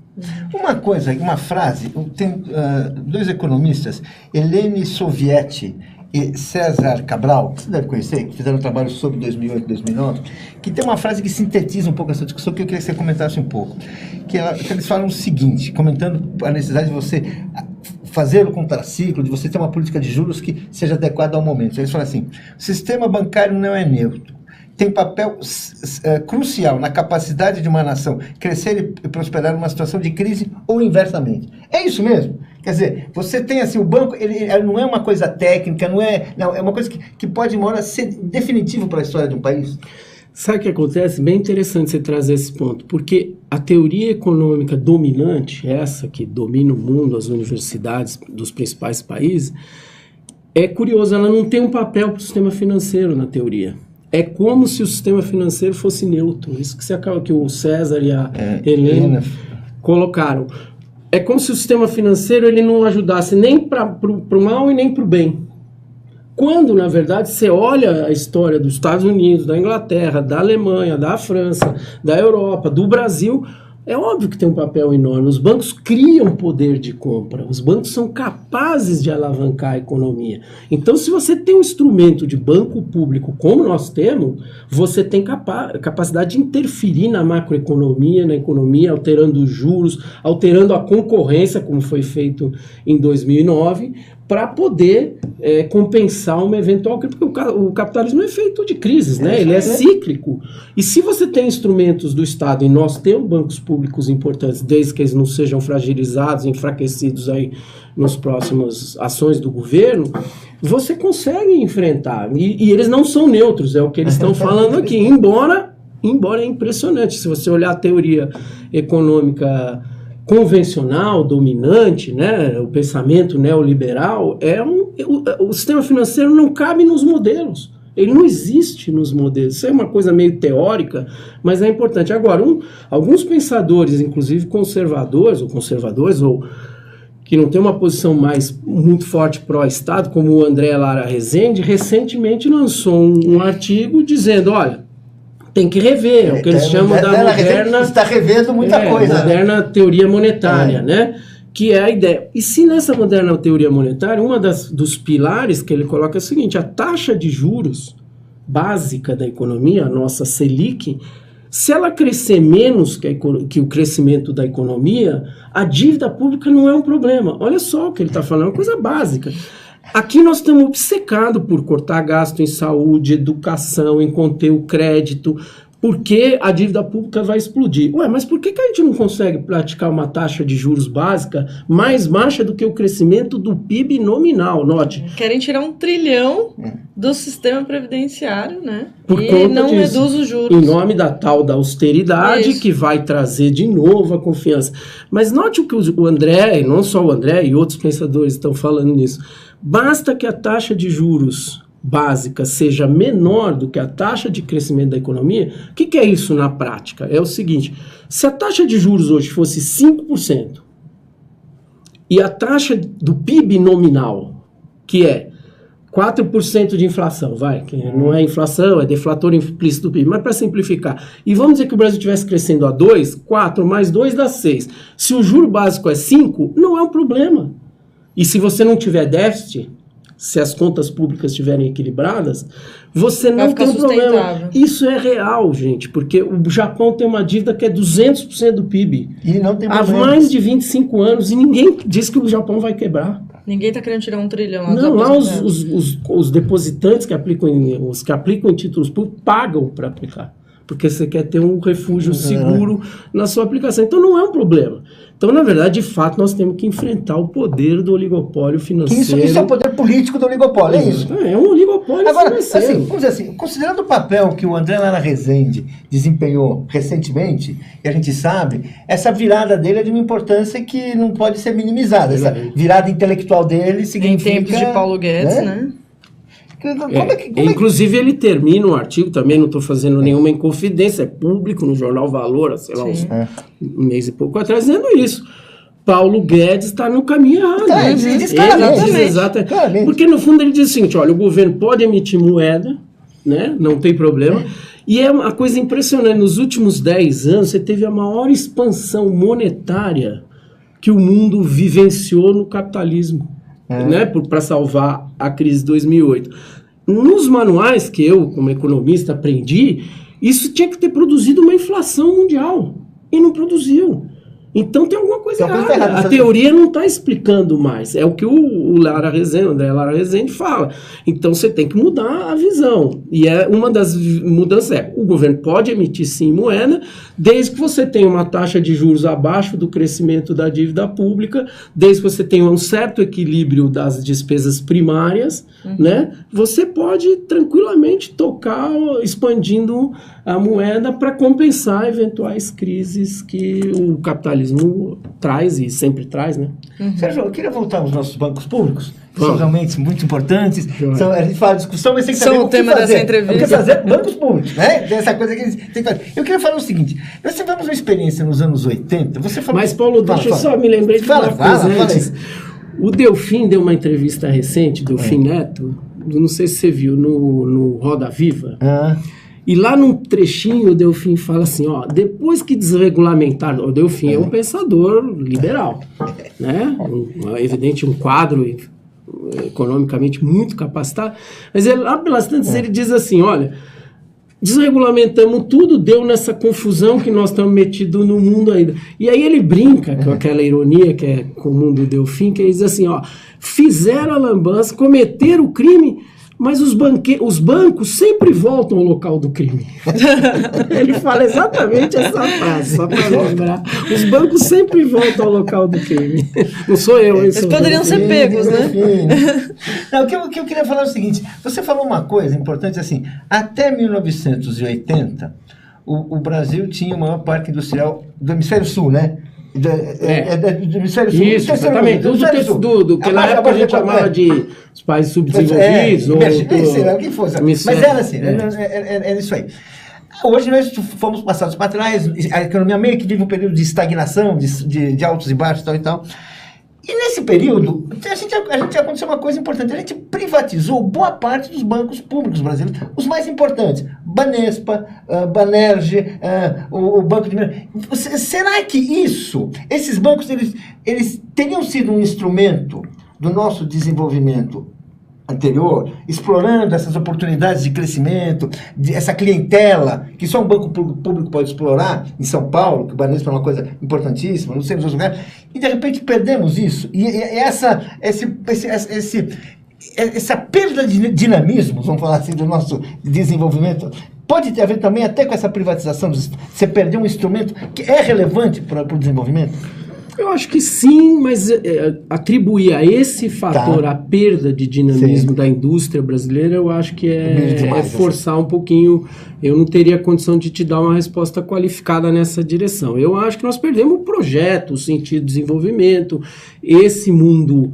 Uma frase, tem 2 economistas, Helene Sovieti e César Cabral, que você deve conhecer, que fizeram um trabalho sobre 2008 e 2009, que tem uma frase que sintetiza um pouco essa discussão, que eu queria que você comentasse um pouco. Que eles falam o seguinte, comentando a necessidade de você fazer o contraciclo, de você ter uma política de juros que seja adequada ao momento. Eles falam assim: o sistema bancário não é neutro, tem papel crucial na capacidade de uma nação crescer e prosperar numa situação de crise ou inversamente. É isso mesmo? Quer dizer, você tem assim, o banco, ele não é uma coisa técnica, é uma coisa que pode, uma hora, ser definitivo para a história de um país? Sabe o que acontece? Bem interessante você trazer esse ponto, porque a teoria econômica dominante, essa que domina o mundo, as universidades dos principais países, é curiosa, ela não tem um papel para o sistema financeiro na teoria. É como se o sistema financeiro fosse neutro. Isso que o César e a Helena colocaram. É como se o sistema financeiro ele não ajudasse nem para o mal e nem para o bem. Quando, na verdade, você olha a história dos Estados Unidos, da Inglaterra, da Alemanha, da França, da Europa, do Brasil, é óbvio que tem um papel enorme. Os bancos criam poder de compra. Os bancos são capazes de alavancar a economia. Então, se você tem um instrumento de banco público como nós temos, você tem capacidade de interferir na macroeconomia, na economia, alterando os juros, alterando a concorrência, como foi feito em 2009, para poder compensar uma eventual crise, porque o capitalismo é feito de crises, né? Ele é cíclico. E se você tem instrumentos do Estado, e nós temos bancos públicos importantes, desde que eles não sejam fragilizados, enfraquecidos aí nas próximas ações do governo, você consegue enfrentar. E eles não são neutros, é o que eles estão falando aqui, embora é impressionante. Se você olhar a teoria econômica convencional, dominante, né, o pensamento neoliberal, o sistema financeiro não cabe nos modelos. Ele não existe nos modelos. Isso é uma coisa meio teórica, mas é importante. Agora, alguns pensadores, inclusive conservadores, ou que não tem uma posição muito forte pró-Estado, como o André Lara Rezende, recentemente lançou um artigo dizendo, olha, tem que rever, é o que eles chamam da moderna... Está revendo muita coisa. Moderna teoria monetária, né? Que é a ideia. E se nessa moderna teoria monetária, dos pilares que ele coloca é o seguinte: a taxa de juros básica da economia, a nossa Selic, se ela crescer menos que o crescimento da economia, a dívida pública não é um problema. Olha só o que ele está falando, é uma coisa básica. Aqui nós estamos obcecados por cortar gasto em saúde, educação, em conter o crédito, porque a dívida pública vai explodir. Ué, mas por que a gente não consegue praticar uma taxa de juros básica mais baixa do que o crescimento do PIB nominal? Note. Querem tirar 1 trilhão do sistema previdenciário, né? Por e conta não disso, reduz os juros. em nome da tal da austeridade, Isso. que vai trazer de novo a confiança. Mas note o que o André, e não só o André, e outros pensadores estão falando nisso. Basta que a taxa de juros básica seja menor do que a taxa de crescimento da economia. O que é isso na prática? É o seguinte, se a taxa de juros hoje fosse 5% e a taxa do PIB nominal, que é 4% de inflação, que não é inflação, é deflator implícito do PIB, mas para simplificar, e vamos dizer que o Brasil estivesse crescendo a 2, 4 mais 2 dá 6. Se o juro básico é 5, não é um problema. E se você não tiver déficit, se as contas públicas estiverem equilibradas, você não tem um problema. Isso é real, gente, porque o Japão tem uma dívida que é 200% do PIB. E não tem há mais de 25 anos, e ninguém diz que o Japão vai quebrar. Ninguém está querendo tirar 1 trilhão lá. Não, lá os depositantes que aplicam em títulos públicos pagam para aplicar, porque você quer ter um refúgio seguro na sua aplicação. Então não é um problema. Então, na verdade, de fato, nós temos que enfrentar o poder do oligopólio financeiro. Isso é o poder político do oligopólio, é isso? É um oligopólio financeiro. Assim, vamos dizer assim, considerando o papel que o André Lara Rezende desempenhou recentemente, e a gente sabe, essa virada dele é de uma importância que não pode ser minimizada. Essa virada intelectual dele significa... Em tempos de Paulo Guedes, né? Inclusive ele termina um artigo, também não estou fazendo nenhuma inconfidência, é público no jornal Valor, sei lá, um mês e pouco atrás, dizendo isso. Paulo Guedes está no caminho errado. Ele diz exatamente. Porque no fundo ele diz o seguinte, olha, o governo pode emitir moeda, né, não tem problema, e é uma coisa impressionante, nos últimos 10 anos você teve a maior expansão monetária que o mundo vivenciou no capitalismo. Né, para salvar a crise de 2008. Nos manuais que eu, como economista, aprendi, isso tinha que ter produzido uma inflação mundial. E não produziu. Então tem alguma coisa errada. A teoria não está explicando mais. É o que o André Lara Rezende fala. Então você tem que mudar a visão. E uma das mudanças o governo pode emitir sim moeda, desde que você tenha uma taxa de juros abaixo do crescimento da dívida pública, desde que você tenha um certo equilíbrio das despesas primárias, né? Você pode tranquilamente tocar expandindo a moeda para compensar eventuais crises que o capitalismo traz e sempre traz, né? Sérgio, eu queria voltar aos nossos bancos públicos, que são realmente muito importantes. A gente fala de discussão, mas tem que saber o tema dessa entrevista. Eu quero fazer bancos públicos, né? Essa coisa que a gente tem que fazer. Eu queria falar o seguinte, nós tivemos uma experiência nos anos 80, você falou... Mas, Paulo, deixa eu só me lembrar de uma coisa antes. O Delfim deu uma entrevista recente, Delfim Neto, não sei se você viu, no Roda Viva. E lá num trechinho o Delfim fala assim, depois que desregulamentaram, o Delfim é um pensador liberal, né? Evidente, um quadro economicamente muito capacitado, mas lá pelas tantas ele diz assim, olha, desregulamentamos tudo, deu nessa confusão que nós estamos metidos no mundo ainda. E aí ele brinca com aquela ironia que é comum do Delfim, que ele diz assim, fizeram a lambança, cometeram o crime, mas os bancos sempre voltam ao local do crime. Ele fala exatamente essa frase, só para lembrar. Os bancos sempre voltam ao local do crime. Não sou eu. Eles poderiam ser pegos, né? Não, o que eu queria falar é o seguinte, você falou uma coisa importante, assim, até 1980, o Brasil tinha o maior parque industrial do Hemisfério Sul, né? Do Hemisfério Sul. Isso, exatamente. Do que na época a gente chamava de os países subdesenvolvidos. O que fosse. Mas era assim, era isso aí. Hoje nós fomos passados para trás, a economia meio que vive um período de estagnação, de altos e baixos e tal. E nesse período, a gente aconteceu uma coisa importante. A gente privatizou boa parte dos bancos públicos brasileiros, os mais importantes. Banespa, Banerje, o Banco de Minas. Será que esses bancos, eles teriam sido um instrumento do nosso desenvolvimento anterior, explorando essas oportunidades de crescimento, essa clientela que só um banco público pode explorar, em São Paulo, que o Banespa é uma coisa importantíssima, não sei nos outros lugares, e de repente perdemos isso, e essa perda de dinamismo, vamos falar assim, do nosso desenvolvimento, pode ter a ver também até com essa privatização, você perdeu um instrumento que é relevante para o desenvolvimento? Eu acho que sim, mas atribuir a esse fator a perda de dinamismo da indústria brasileira, eu acho que é forçar um pouquinho. Eu não teria condição de te dar uma resposta qualificada nessa direção. Eu acho que nós perdemos o projeto, o sentido de desenvolvimento, esse mundo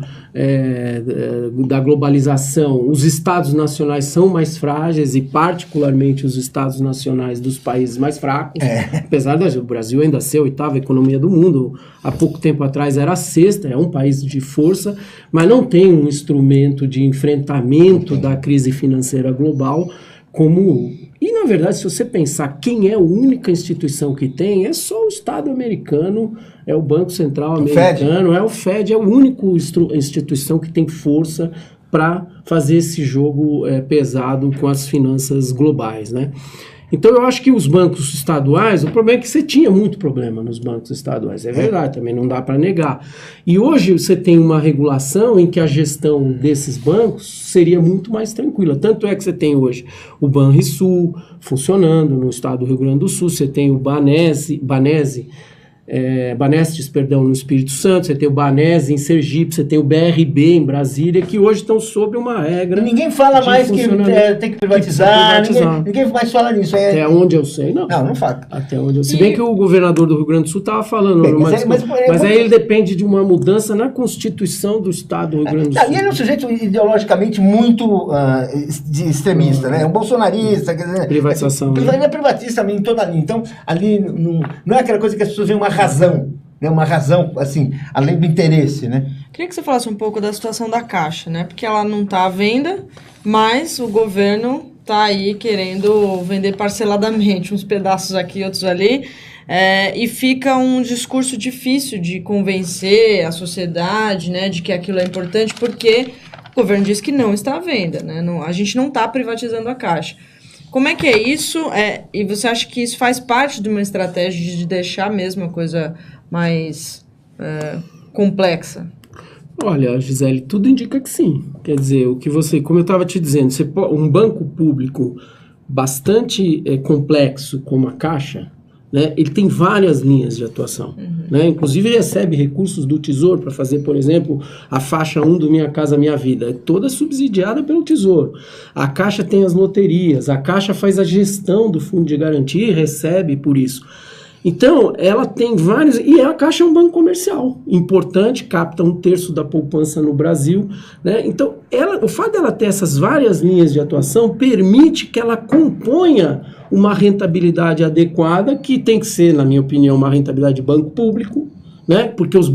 da globalização. Os estados nacionais são mais frágeis e particularmente os estados nacionais dos países mais fracos, apesar do Brasil ainda ser a 8ª economia do mundo. Há pouco tempo atrás era a 6ª, é um país de força, mas não tem um instrumento de enfrentamento da crise financeira global como... E, na verdade, se você pensar quem é a única instituição que tem, é só o Estado americano, é o Banco Central americano, é o FED, é a única instituição que tem força para fazer esse jogo pesado com as finanças globais, né? Então, eu acho que os bancos estaduais, o problema é que você tinha muito problema nos bancos estaduais, é verdade, também não dá para negar. E hoje você tem uma regulação em que a gestão desses bancos seria muito mais tranquila. Tanto é que você tem hoje o Banrisul funcionando no estado do Rio Grande do Sul, você tem o Banestes, no Espírito Santo, você tem o Banese em Sergipe, você tem o BRB em Brasília, que hoje estão sob uma regra. E ninguém fala mais que tem que privatizar. Ninguém mais fala nisso. Até onde eu sei, não. Não fala. Até onde eu sei. Se bem que o governador do Rio Grande do Sul estava falando, mas aí ele depende de uma mudança na Constituição do Estado do Rio Grande do Sul. E ele é um sujeito ideologicamente muito extremista, né? É um bolsonarista. Quer dizer, privatização. Ele é privatista também em toda a linha. Então, ali não é aquela coisa que as pessoas veem uma razão, né? Uma razão, assim, além do interesse, né? Queria que você falasse um pouco da situação da Caixa, né? Porque ela não está à venda, mas o governo está aí querendo vender parceladamente, uns pedaços aqui, outros ali, e fica um discurso difícil de convencer a sociedade, né, de que aquilo é importante, porque o governo diz que não está à venda, né? A gente não está privatizando a Caixa. Como é que é isso? E você acha que isso faz parte de uma estratégia de deixar mesmo a coisa mais complexa? Olha, Gisele, tudo indica que sim. Quer dizer, como eu estava te dizendo, um banco público bastante complexo como a Caixa, né, ele tem várias linhas de atuação. Né? Inclusive recebe recursos do Tesouro para fazer, por exemplo, a faixa 1 do Minha Casa Minha Vida. É toda subsidiada pelo Tesouro. A Caixa tem as loterias, a Caixa faz a gestão do Fundo de Garantia e recebe por isso. Então, ela tem vários... E a Caixa é um banco comercial importante, capta 1/3 da poupança no Brasil. Né? Então, o fato dela ter essas várias linhas de atuação permite que ela componha uma rentabilidade adequada, que tem que ser, na minha opinião, uma rentabilidade de banco público, né? Porque os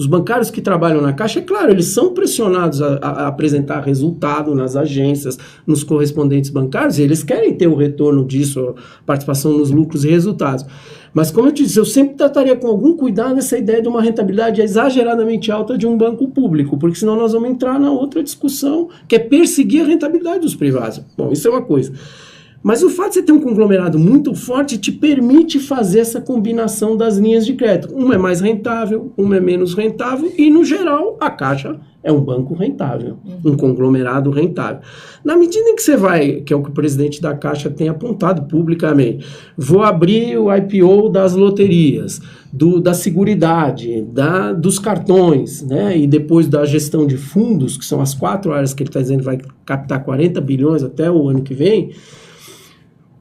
bancários que trabalham na Caixa, é claro, eles são pressionados a apresentar resultado nas agências, nos correspondentes bancários, e eles querem ter o retorno disso, a participação nos lucros e resultados. Mas, como eu te disse, eu sempre trataria com algum cuidado essa ideia de uma rentabilidade exageradamente alta de um banco público, porque senão nós vamos entrar na outra discussão, que é perseguir a rentabilidade dos privados. Bom, isso é uma coisa. Mas o fato de você ter um conglomerado muito forte te permite fazer essa combinação das linhas de crédito. Uma é mais rentável, uma é menos rentável e, no geral, a Caixa é um banco rentável, um conglomerado rentável. Na medida em que você vai, que é o que o presidente da Caixa tem apontado publicamente, vou abrir o IPO das loterias, da seguridade, dos cartões, né, e depois da gestão de fundos, que são as 4 áreas que ele está dizendo que vai captar 40 bilhões até o ano que vem.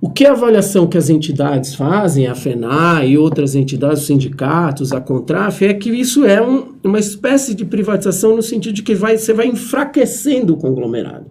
O que a avaliação que as entidades fazem, a FENAI e outras entidades, os sindicatos, a CONTRAF, é que isso é uma espécie de privatização no sentido de que você vai enfraquecendo o conglomerado.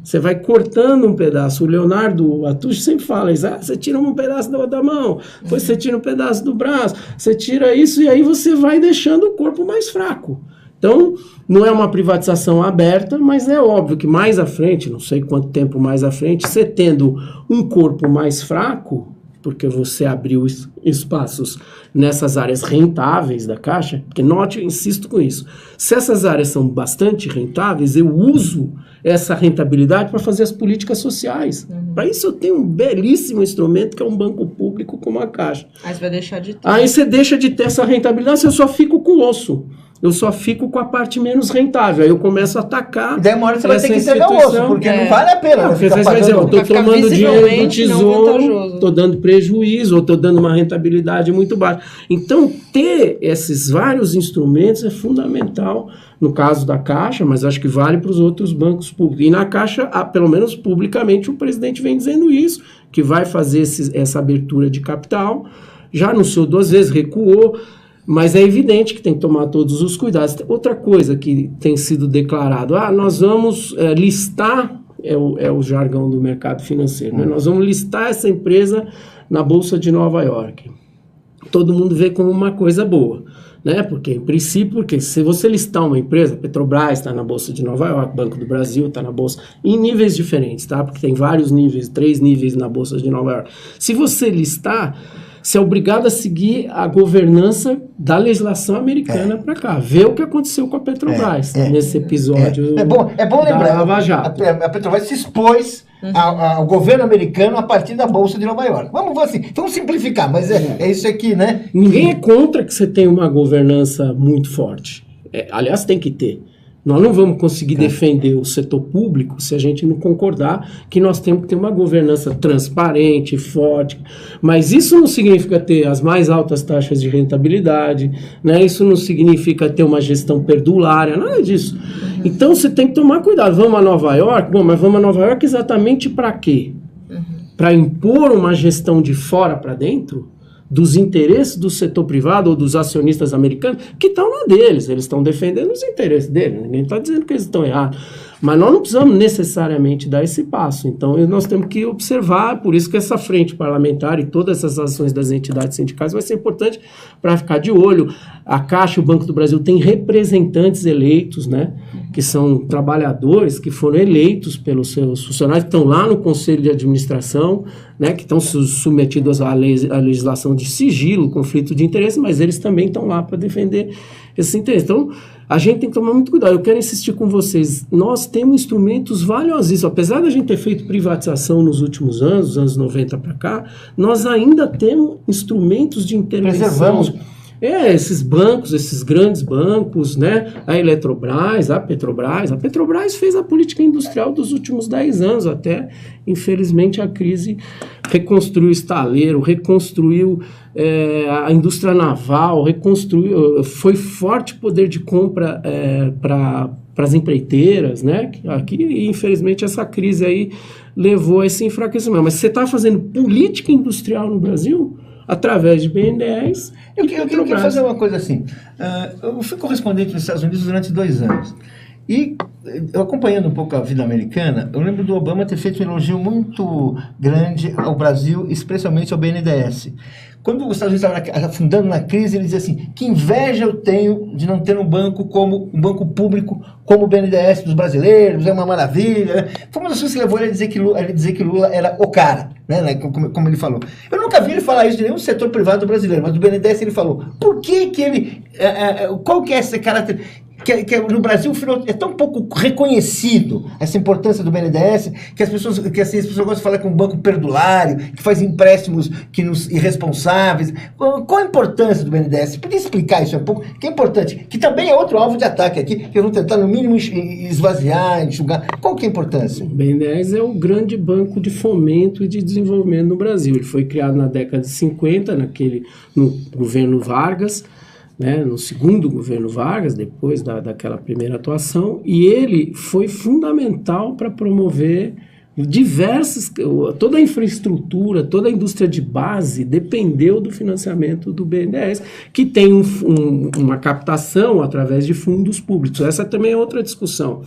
Você vai cortando um pedaço. O Leonardo Atush sempre fala isso, você tira um pedaço da mão, depois você tira um pedaço do braço, você tira isso e aí você vai deixando o corpo mais fraco. Então, não é uma privatização aberta, mas é óbvio que mais à frente, não sei quanto tempo mais à frente, você tendo um corpo mais fraco, porque você abriu espaços nessas áreas rentáveis da Caixa, porque note, eu insisto com isso, se essas áreas são bastante rentáveis, eu uso essa rentabilidade para fazer as políticas sociais. Para isso eu tenho um belíssimo instrumento que é um banco público como a Caixa. Aí você vai deixar de ter. Aí você deixa de ter essa rentabilidade, você só fica com o osso. eu só fico com a parte menos rentável. Aí eu começo a atacar. E daí uma hora você vai ter que entregar o osso, porque não vale a pena. Não, porque você vai dizer, eu estou tomando dinheiro do tesouro, estou dando prejuízo, ou estou dando uma rentabilidade muito baixa. Então, ter esses vários instrumentos é fundamental, no caso da Caixa, mas acho que vale para os outros bancos públicos. E na Caixa, pelo menos publicamente, o presidente vem dizendo isso, que vai fazer essa abertura de capital. Já anunciou 2 vezes, recuou. Mas é evidente que tem que tomar todos os cuidados. Outra coisa que tem sido declarado, nós vamos listar, é o jargão do mercado financeiro, né? Nós vamos listar essa empresa na Bolsa de Nova York. Todo mundo vê como uma coisa boa, né? Porque, em princípio, porque se você listar uma empresa, Petrobras está na Bolsa de Nova York, Banco do Brasil está na Bolsa, em níveis diferentes, tá? Porque tem vários níveis, 3 níveis na Bolsa de Nova York. Se você listar, você é obrigado a seguir a governança da legislação americana para cá. Ver o que aconteceu com a Petrobras nesse episódio. É bom lembrar, Lava Jato. A Petrobras se expôs ao governo americano a partir da Bolsa de Nova York. Vamos simplificar, mas é isso aqui, né? Ninguém é contra que você tenha uma governança muito forte. Aliás, tem que ter. Nós não vamos conseguir defender o setor público se a gente não concordar que nós temos que ter uma governança transparente, forte. Mas isso não significa ter as mais altas taxas de rentabilidade, né? Isso não significa ter uma gestão perdulária, nada disso. Então você tem que tomar cuidado. Vamos a Nova York? Bom, mas vamos a Nova York exatamente para quê? Para impor uma gestão de fora para dentro? Dos interesses do setor privado ou dos acionistas americanos, que estão na deles, eles estão defendendo os interesses deles, ninguém está dizendo que eles estão errados, mas nós não precisamos necessariamente dar esse passo, então nós temos que observar, por isso que essa frente parlamentar e todas essas ações das entidades sindicais vai ser importante para ficar de olho. A Caixa e o Banco do Brasil têm representantes eleitos, né, que são trabalhadores que foram eleitos pelos seus funcionários, que estão lá no Conselho de Administração, né, que estão submetidos à legislação de sigilo, conflito de interesse, mas eles também estão lá para defender esse interesse. Então, a gente tem que tomar muito cuidado. Eu quero insistir com vocês, nós temos instrumentos valiosos, apesar da gente ter feito privatização nos últimos anos, dos anos 90 para cá, nós ainda temos instrumentos de intervenção. Preservamos. Esses bancos, esses grandes bancos, né? A Eletrobras, a Petrobras. A Petrobras fez a política industrial dos últimos 10 anos, até, infelizmente, a crise reconstruiu o estaleiro, reconstruiu a indústria naval, foi forte poder de compra para as empreiteiras, né? Aqui, infelizmente, essa crise aí levou a esse enfraquecimento. Mas você está fazendo política industrial no Brasil através de BNDES. Eu quero fazer uma coisa assim. Eu fui correspondente nos Estados Unidos durante 2 anos. E, eu acompanhando um pouco a vida americana, eu lembro do Obama ter feito um elogio muito grande ao Brasil, especialmente ao BNDES. Quando os Estados Unidos estavam afundando na crise, ele dizia assim, que inveja eu tenho de não ter um banco público como o BNDES dos brasileiros, é uma maravilha. Foi uma das coisas que levou ele a dizer que Lula era o cara, né, como ele falou. Eu nunca vi ele falar isso de nenhum setor privado brasileiro, mas do BNDES ele falou. Por que ele... qual que é esse caráter... Que no Brasil é tão pouco reconhecido essa importância do BNDES que as pessoas gostam de falar que é um banco perdulário, que faz empréstimos irresponsáveis. Qual a importância do BNDES? Você podia explicar isso um pouco? Que é importante, que também é outro alvo de ataque aqui, que eu vou tentar no mínimo esvaziar, enxugar. Qual que é a importância? O BNDES é o grande banco de fomento e de desenvolvimento no Brasil. Ele foi criado na década de 50, no governo Vargas, né, no segundo governo Vargas, depois daquela primeira atuação, e ele foi fundamental para promover toda a infraestrutura, toda a indústria de base dependeu do financiamento do BNDES, que tem uma captação através de fundos públicos. Essa também é outra discussão.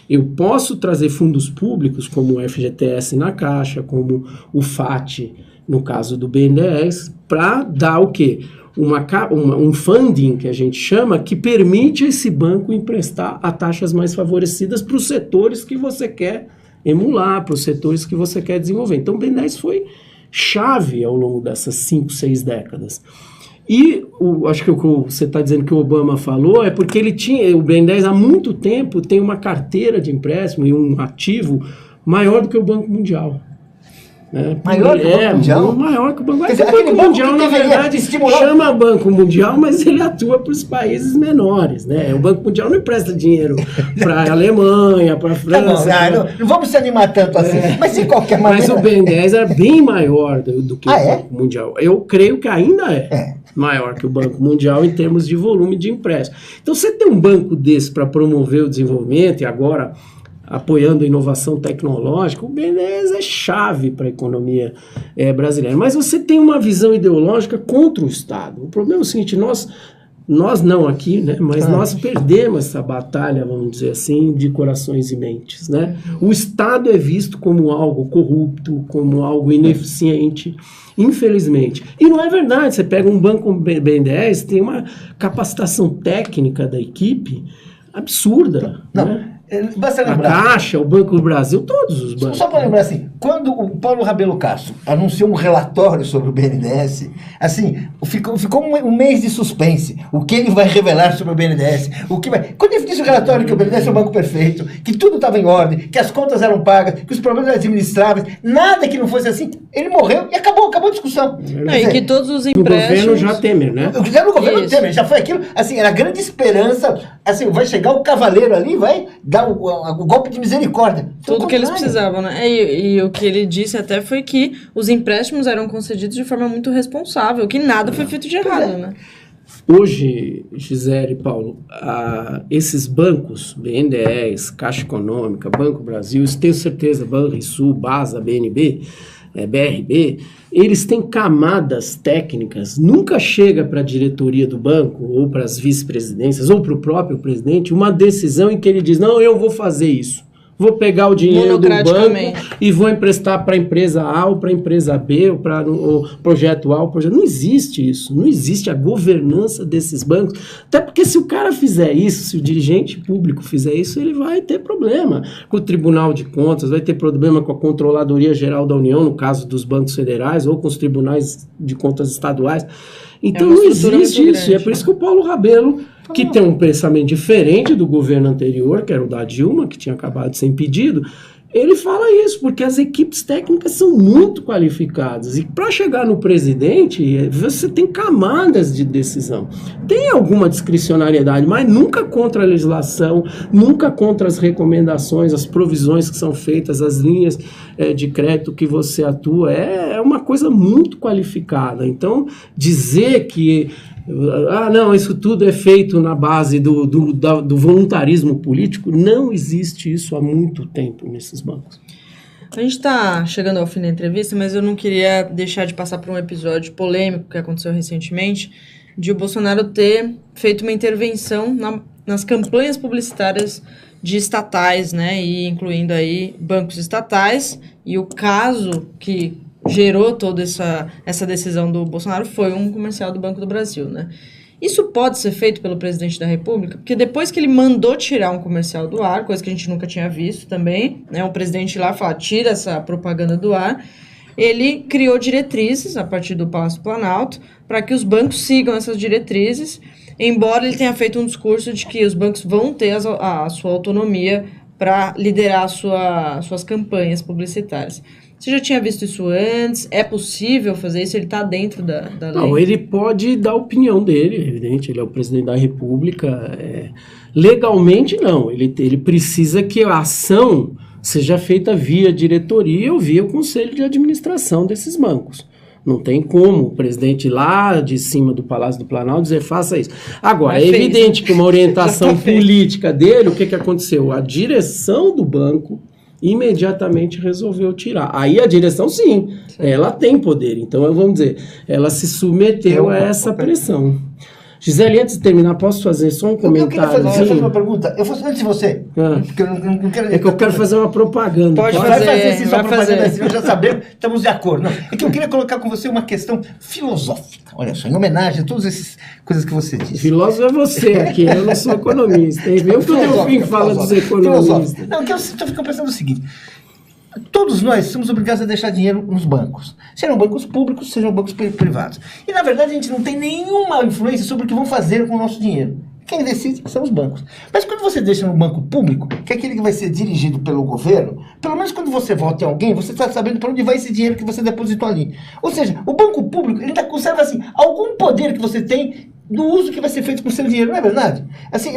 Eu posso trazer fundos públicos, como o FGTS na Caixa, como o FAT, no caso do BNDES, para dar o quê? Um funding, que a gente chama, que permite esse banco emprestar a taxas mais favorecidas para os setores que você quer emular, para os setores que você quer desenvolver. Então, o BNDES foi chave ao longo dessas 5, 6 décadas. E acho que o que você está dizendo que o Obama falou é porque o BNDES há muito tempo tem uma carteira de empréstimo e um ativo maior do que o Banco Mundial. Maior que o Banco Mundial? Maior que o Banco Mundial. Quer dizer, O Banco Mundial, na verdade, estimular... chama Banco Mundial, mas ele atua para os países menores, né? O Banco Mundial não empresta dinheiro para a Alemanha, para a França. Não vamos se animar tanto assim, mas de qualquer maneira... Mas o BNDES era bem maior do que o Banco Mundial. Eu creio que ainda é maior que o Banco Mundial em termos de volume de empréstimo. Então, você tem um banco desse para promover o desenvolvimento e agora apoiando a inovação tecnológica, o BNDES é chave para a economia brasileira. Mas você tem uma visão ideológica contra o Estado. O problema é o seguinte, nós não aqui, né, mas nós perdemos essa batalha, vamos dizer assim, de corações e mentes, né? O Estado é visto como algo corrupto, como algo ineficiente, infelizmente. E não é verdade, você pega um banco como o BNDES, tem uma capacitação técnica da equipe absurda, né? Basta lembrar. A Caixa, o Banco do Brasil, todos os bancos. Só para lembrar assim, quando o Paulo Rabelo Castro anunciou um relatório sobre o BNDES, assim, ficou um mês de suspense. O que ele vai revelar sobre o BNDES? Quando ele disse o relatório que o BNDES é o banco perfeito, que tudo estava em ordem, que as contas eram pagas, que os problemas eram administráveis, nada que não fosse assim, ele morreu e acabou a discussão. E que todos os empréstimos... No governo já Temer, né? Já no governo Temer, já foi aquilo, assim, era a grande esperança, assim, vai chegar o cavaleiro ali, vai dar o golpe de misericórdia. Tudo que eles precisavam, né? E o que ele disse até foi que os empréstimos eram concedidos de forma muito responsável, que nada foi feito de errado, né? Hoje, Gisele e Paulo, esses bancos, BNDES, Caixa Econômica, Banco Brasil, tenho certeza, Banrisul, Basa, BNB, BRB, eles têm camadas técnicas, nunca chega para a diretoria do banco, ou para as vice-presidências, ou para o próprio presidente, uma decisão em que ele diz, não, eu vou fazer isso. Vou pegar o dinheiro do banco e vou emprestar para a empresa A ou para a empresa B ou para o projeto A ou projeto... Não existe isso. Não existe a governança desses bancos. Até porque se o cara fizer isso, se o dirigente público fizer isso, ele vai ter problema com o Tribunal de Contas, vai ter problema com a Controladoria Geral da União, no caso dos bancos federais, ou com os tribunais de contas estaduais. Então não existe isso. E é por isso que o Paulo Rabelo, que tem um pensamento diferente do governo anterior, que era o da Dilma, que tinha acabado de ser impedido, ele fala isso, porque as equipes técnicas são muito qualificadas. E para chegar no presidente, você tem camadas de decisão. Tem alguma discricionariedade, mas nunca contra a legislação, nunca contra as recomendações, as provisões que são feitas, as linhas de crédito que você atua. É uma coisa muito qualificada. Então, dizer que não, isso tudo é feito na base do voluntarismo político, não existe isso há muito tempo nesses bancos. A gente está chegando ao fim da entrevista, mas eu não queria deixar de passar por um episódio polêmico que aconteceu recentemente, de o Bolsonaro ter feito uma intervenção nas campanhas publicitárias de estatais, né, e incluindo aí bancos estatais, e o caso que gerou toda essa decisão do Bolsonaro foi um comercial do Banco do Brasil, né? Isso pode ser feito pelo presidente da República, porque depois que ele mandou tirar um comercial do ar, coisa que a gente nunca tinha visto também, né? O presidente lá fala, tira essa propaganda do ar, ele criou diretrizes a partir do Palácio Planalto para que os bancos sigam essas diretrizes, embora ele tenha feito um discurso de que os bancos vão ter a sua autonomia para liderar suas campanhas publicitárias. Você já tinha visto isso antes? É possível fazer isso? Ele está dentro da lei? Não, ele pode dar a opinião dele, é evidente, ele é o presidente da República. Legalmente, não. Ele precisa que a ação seja feita via diretoria ou via o conselho de administração desses bancos. Não tem como o presidente lá de cima do Palácio do Planalto dizer faça isso. Agora, é evidente que uma orientação política dele, o que aconteceu? A direção do banco imediatamente resolveu tirar. Aí a direção, sim, ela tem poder. Então, vamos dizer, ela se submeteu a essa pressão. Gisele, antes de terminar, posso fazer só um comentário? Eu queria fazer uma pergunta. Eu faço antes de você. Porque eu não quero... É que eu quero fazer uma propaganda. Pode fazer. Vai fazer sim, sua propaganda. Fazer. Nós já sabemos, estamos de acordo. Não, é que eu queria colocar com você uma questão filosófica. Olha só, em homenagem a todas essas coisas que você disse. Filósofo é você aqui, eu não sou economista. Eu que o Delfim fala dos economistas. Não, que eu fico pensando o seguinte. Todos nós somos obrigados a deixar dinheiro nos bancos. Sejam bancos públicos, sejam bancos privados. E, na verdade, a gente não tem nenhuma influência sobre o que vão fazer com o nosso dinheiro. Quem decide são os bancos. Mas quando você deixa no banco público, que é aquele que vai ser dirigido pelo governo, pelo menos quando você vota em alguém, você está sabendo para onde vai esse dinheiro que você depositou ali. Ou seja, o banco público ele ainda conserva assim, algum poder que você tem do uso que vai ser feito com o seu dinheiro, não é verdade? Assim,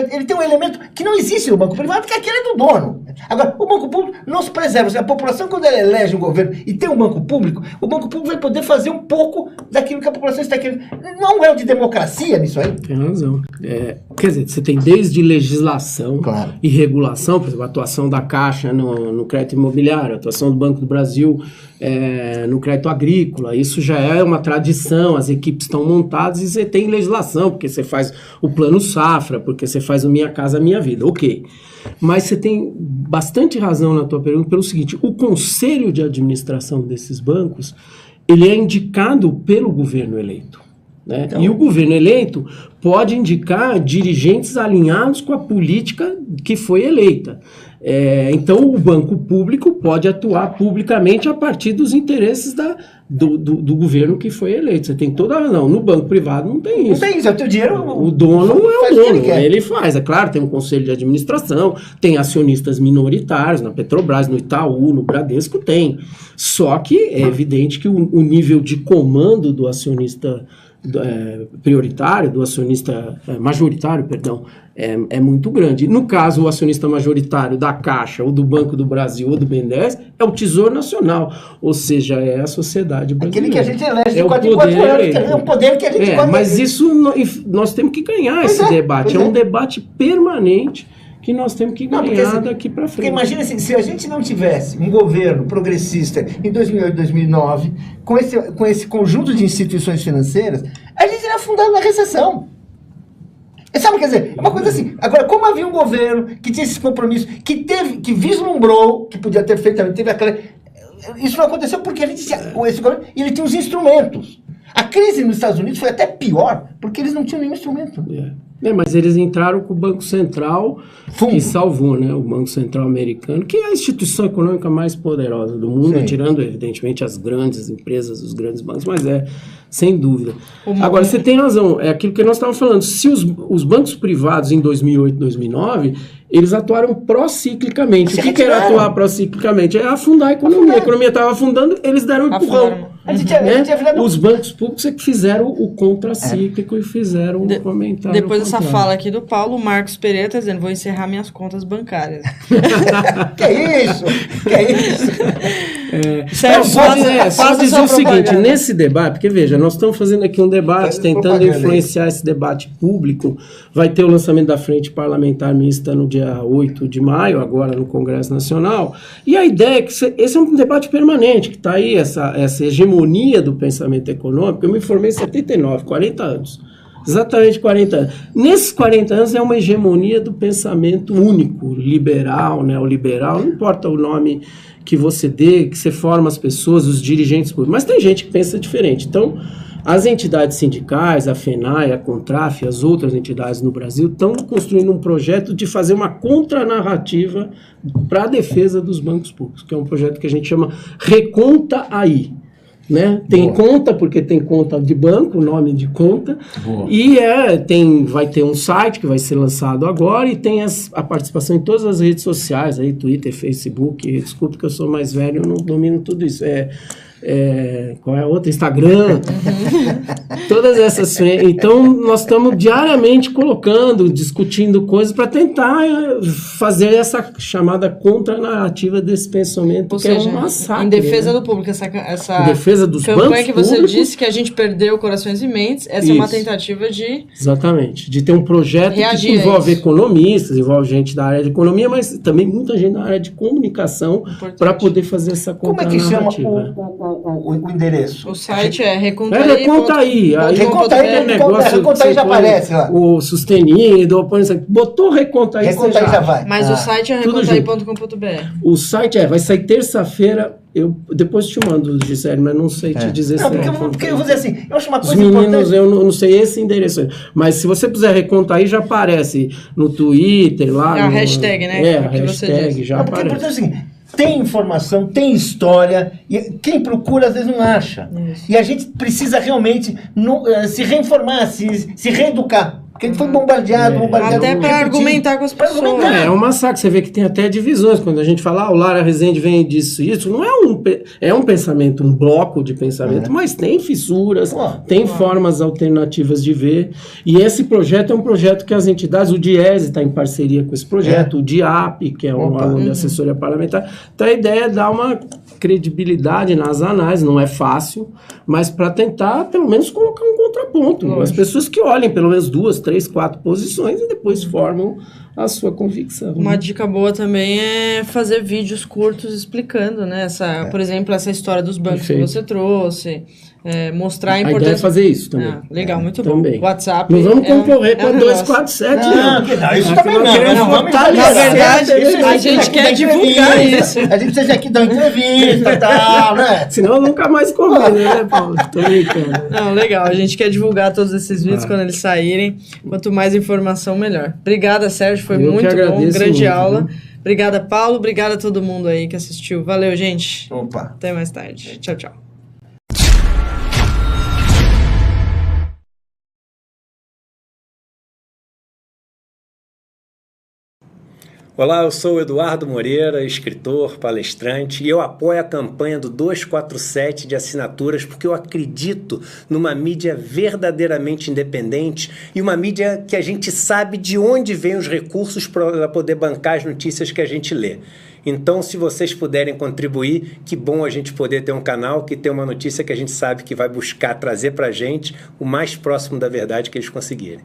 ele tem um elemento que não existe no banco privado, que aquele é do dono. Agora, o banco público não se preserva. Seja, a população, quando ela elege um governo e tem um banco público, o banco público vai poder fazer um pouco daquilo que a população está querendo. Não há um grau de democracia nisso aí? Tem razão. Quer dizer, você tem desde legislação e regulação, por exemplo, a atuação da Caixa no crédito imobiliário, a atuação do Banco do Brasil no crédito agrícola, isso já é uma tradição, as equipes estão montadas e você tem legislação, porque você faz o plano safra, porque você faz o Minha Casa Minha Vida, ok. Mas você tem bastante razão na tua pergunta pelo seguinte, o conselho de administração desses bancos, ele é indicado pelo governo eleito. Né? Então, e o governo eleito pode indicar dirigentes alinhados com a política que foi eleita. Então, o banco público pode atuar publicamente a partir dos interesses do governo que foi eleito. Você tem toda a razão. No banco privado não tem isso. Não tem isso, é o teu dinheiro. O dono é o dono, ele faz. É claro, tem um conselho de administração, tem acionistas minoritários na Petrobras, no Itaú, no Bradesco, tem. Só que é evidente que o nível de comando do acionista prioritário, do acionista majoritário, perdão, é muito grande. No caso, o acionista majoritário da Caixa, ou do Banco do Brasil, ou do BNDES, é o Tesouro Nacional, ou seja, é a sociedade brasileira. Aquele que a gente elege de 4 em 4 anos, é um poder que a gente... Mas isso, nós temos que ganhar esse debate, é um debate permanente que nós temos que ganhar daqui para frente. Porque imagina assim, se a gente não tivesse um governo progressista em 2008, 2009, com esse conjunto de instituições financeiras, a gente iria afundado na recessão. Sabe, quer dizer, é uma coisa assim. Agora, como havia um governo que tinha esse compromisso, que vislumbrou, que podia ter feito também, teve aquela... Isso não aconteceu porque a gente tinha, esse governo, ele tinha os instrumentos. A crise nos Estados Unidos foi até pior, porque eles não tinham nenhum instrumento. Mas eles entraram com o Banco Central, que salvou, né? O Banco Central americano, que é a instituição econômica mais poderosa do mundo, tirando, evidentemente, as grandes empresas, os grandes bancos, mas sem dúvida. Agora, você tem razão, é aquilo que nós estávamos falando. Se os bancos privados em 2008, 2009, eles atuaram prociclicamente. O que era atuar prociclicamente? É afundar a economia. A economia estava afundando, eles deram um empurrão. Os bancos públicos é que fizeram o contracíclico e fizeram o comentário. Depois dessa fala aqui do Paulo, o Marcos Pereira está dizendo, vou encerrar minhas contas bancárias. Que isso? Só dizer o seguinte, nesse debate, porque veja, nós estamos fazendo aqui um debate, tentando influenciar esse debate público, vai ter o lançamento da Frente Parlamentar Mista no dia 8 de maio, agora no Congresso Nacional, e a ideia é que esse é um debate permanente, que está aí, essa hegemonia do pensamento econômico. Eu me formei em 79, 40 anos. Exatamente 40 anos. Nesses 40 anos é uma hegemonia do pensamento único, liberal, neoliberal, não importa o nome que você dê, que você forma as pessoas, os dirigentes públicos, mas tem gente que pensa diferente. Então, as entidades sindicais, a FENAI, a Contraf e as outras entidades no Brasil estão construindo um projeto de fazer uma contranarrativa para a defesa dos bancos públicos, que é um projeto que a gente chama Reconta Aí. Né? Tem conta, porque tem conta de banco, nome de conta, e vai ter um site que vai ser lançado agora e tem a participação em todas as redes sociais, aí, Twitter, Facebook, desculpe que eu sou mais velho, eu não domino tudo isso, qual é a outra? Instagram, todas essas. Então, nós estamos diariamente discutindo coisas para tentar fazer essa chamada contranarrativa desse pensamento, que é um massacre. Em defesa do público, essa em defesa dos campanha que você públicos, disse que a gente perdeu corações e mentes, essa é uma tentativa de... Exatamente, de ter um projeto que envolve economistas, envolve gente da área de economia, mas também muita gente da área de comunicação para poder fazer essa contranarrativa. Como é que chama o endereço? O site é Reconta Aí. Reconta Aí já aparece lá. O sustenido, botou Reconta Aí, já vai. Mas o site é recontaí.com.br. O site vai sair terça-feira. Eu depois te mando, Gisele, mas não sei te dizer se porque eu vou dizer assim, eu acho uma coisa importante. Os meninos, importante. Eu não sei esse endereço, mas se você puser Reconta Aí, já aparece no Twitter, lá. A hashtag, né? A hashtag já aparece. Porque é assim, tem informação, tem história, e quem procura às vezes não acha. Isso. E a gente precisa realmente se reinformar, se reeducar. Porque ele foi bombardeado. Até para argumentar com as pessoas. É um massacre. Você vê que tem até divisões. Quando a gente fala, o Lara Rezende vem disso e isso, não é um pensamento, um bloco de pensamento, mas tem fissuras, tem formas alternativas de ver. E esse projeto é um projeto que as entidades, o DIESE está em parceria com esse projeto, o DIAP, que é um órgão de assessoria parlamentar. Então a ideia é dar uma credibilidade nas análises, não é fácil, mas para tentar, pelo menos, colocar um contraponto. As pessoas que olhem pelo menos 2, 3, 4 posições e depois formam a sua convicção. Uma dica boa também é fazer vídeos curtos explicando, né? Por exemplo, essa história dos bancos que você trouxe. Mostrar a importância. A ideia é fazer isso também. Legal, muito também. bom. WhatsApp. Não vamos concorrer com a 247, não. Isso também não. Na verdade, a gente quer divulgar isso. A gente precisa aqui dar uma entrevista e tal, né? Senão eu nunca mais correr, né, Paulo? Tô brincando. Não, legal. A gente quer divulgar todos esses vídeos quando eles saírem. Quanto mais informação, melhor. Obrigada, Sérgio. Foi muito bom. Grande aula. Né? Obrigada, Paulo. Obrigada a todo mundo aí que assistiu. Valeu, gente. Opa. Até mais tarde. Tchau, tchau. Olá, eu sou o Eduardo Moreira, escritor, palestrante, e eu apoio a campanha do 247 de assinaturas porque eu acredito numa mídia verdadeiramente independente e uma mídia que a gente sabe de onde vêm os recursos para poder bancar as notícias que a gente lê. Então, se vocês puderem contribuir, que bom a gente poder ter um canal que tem uma notícia que a gente sabe que vai buscar trazer para a gente o mais próximo da verdade que eles conseguirem.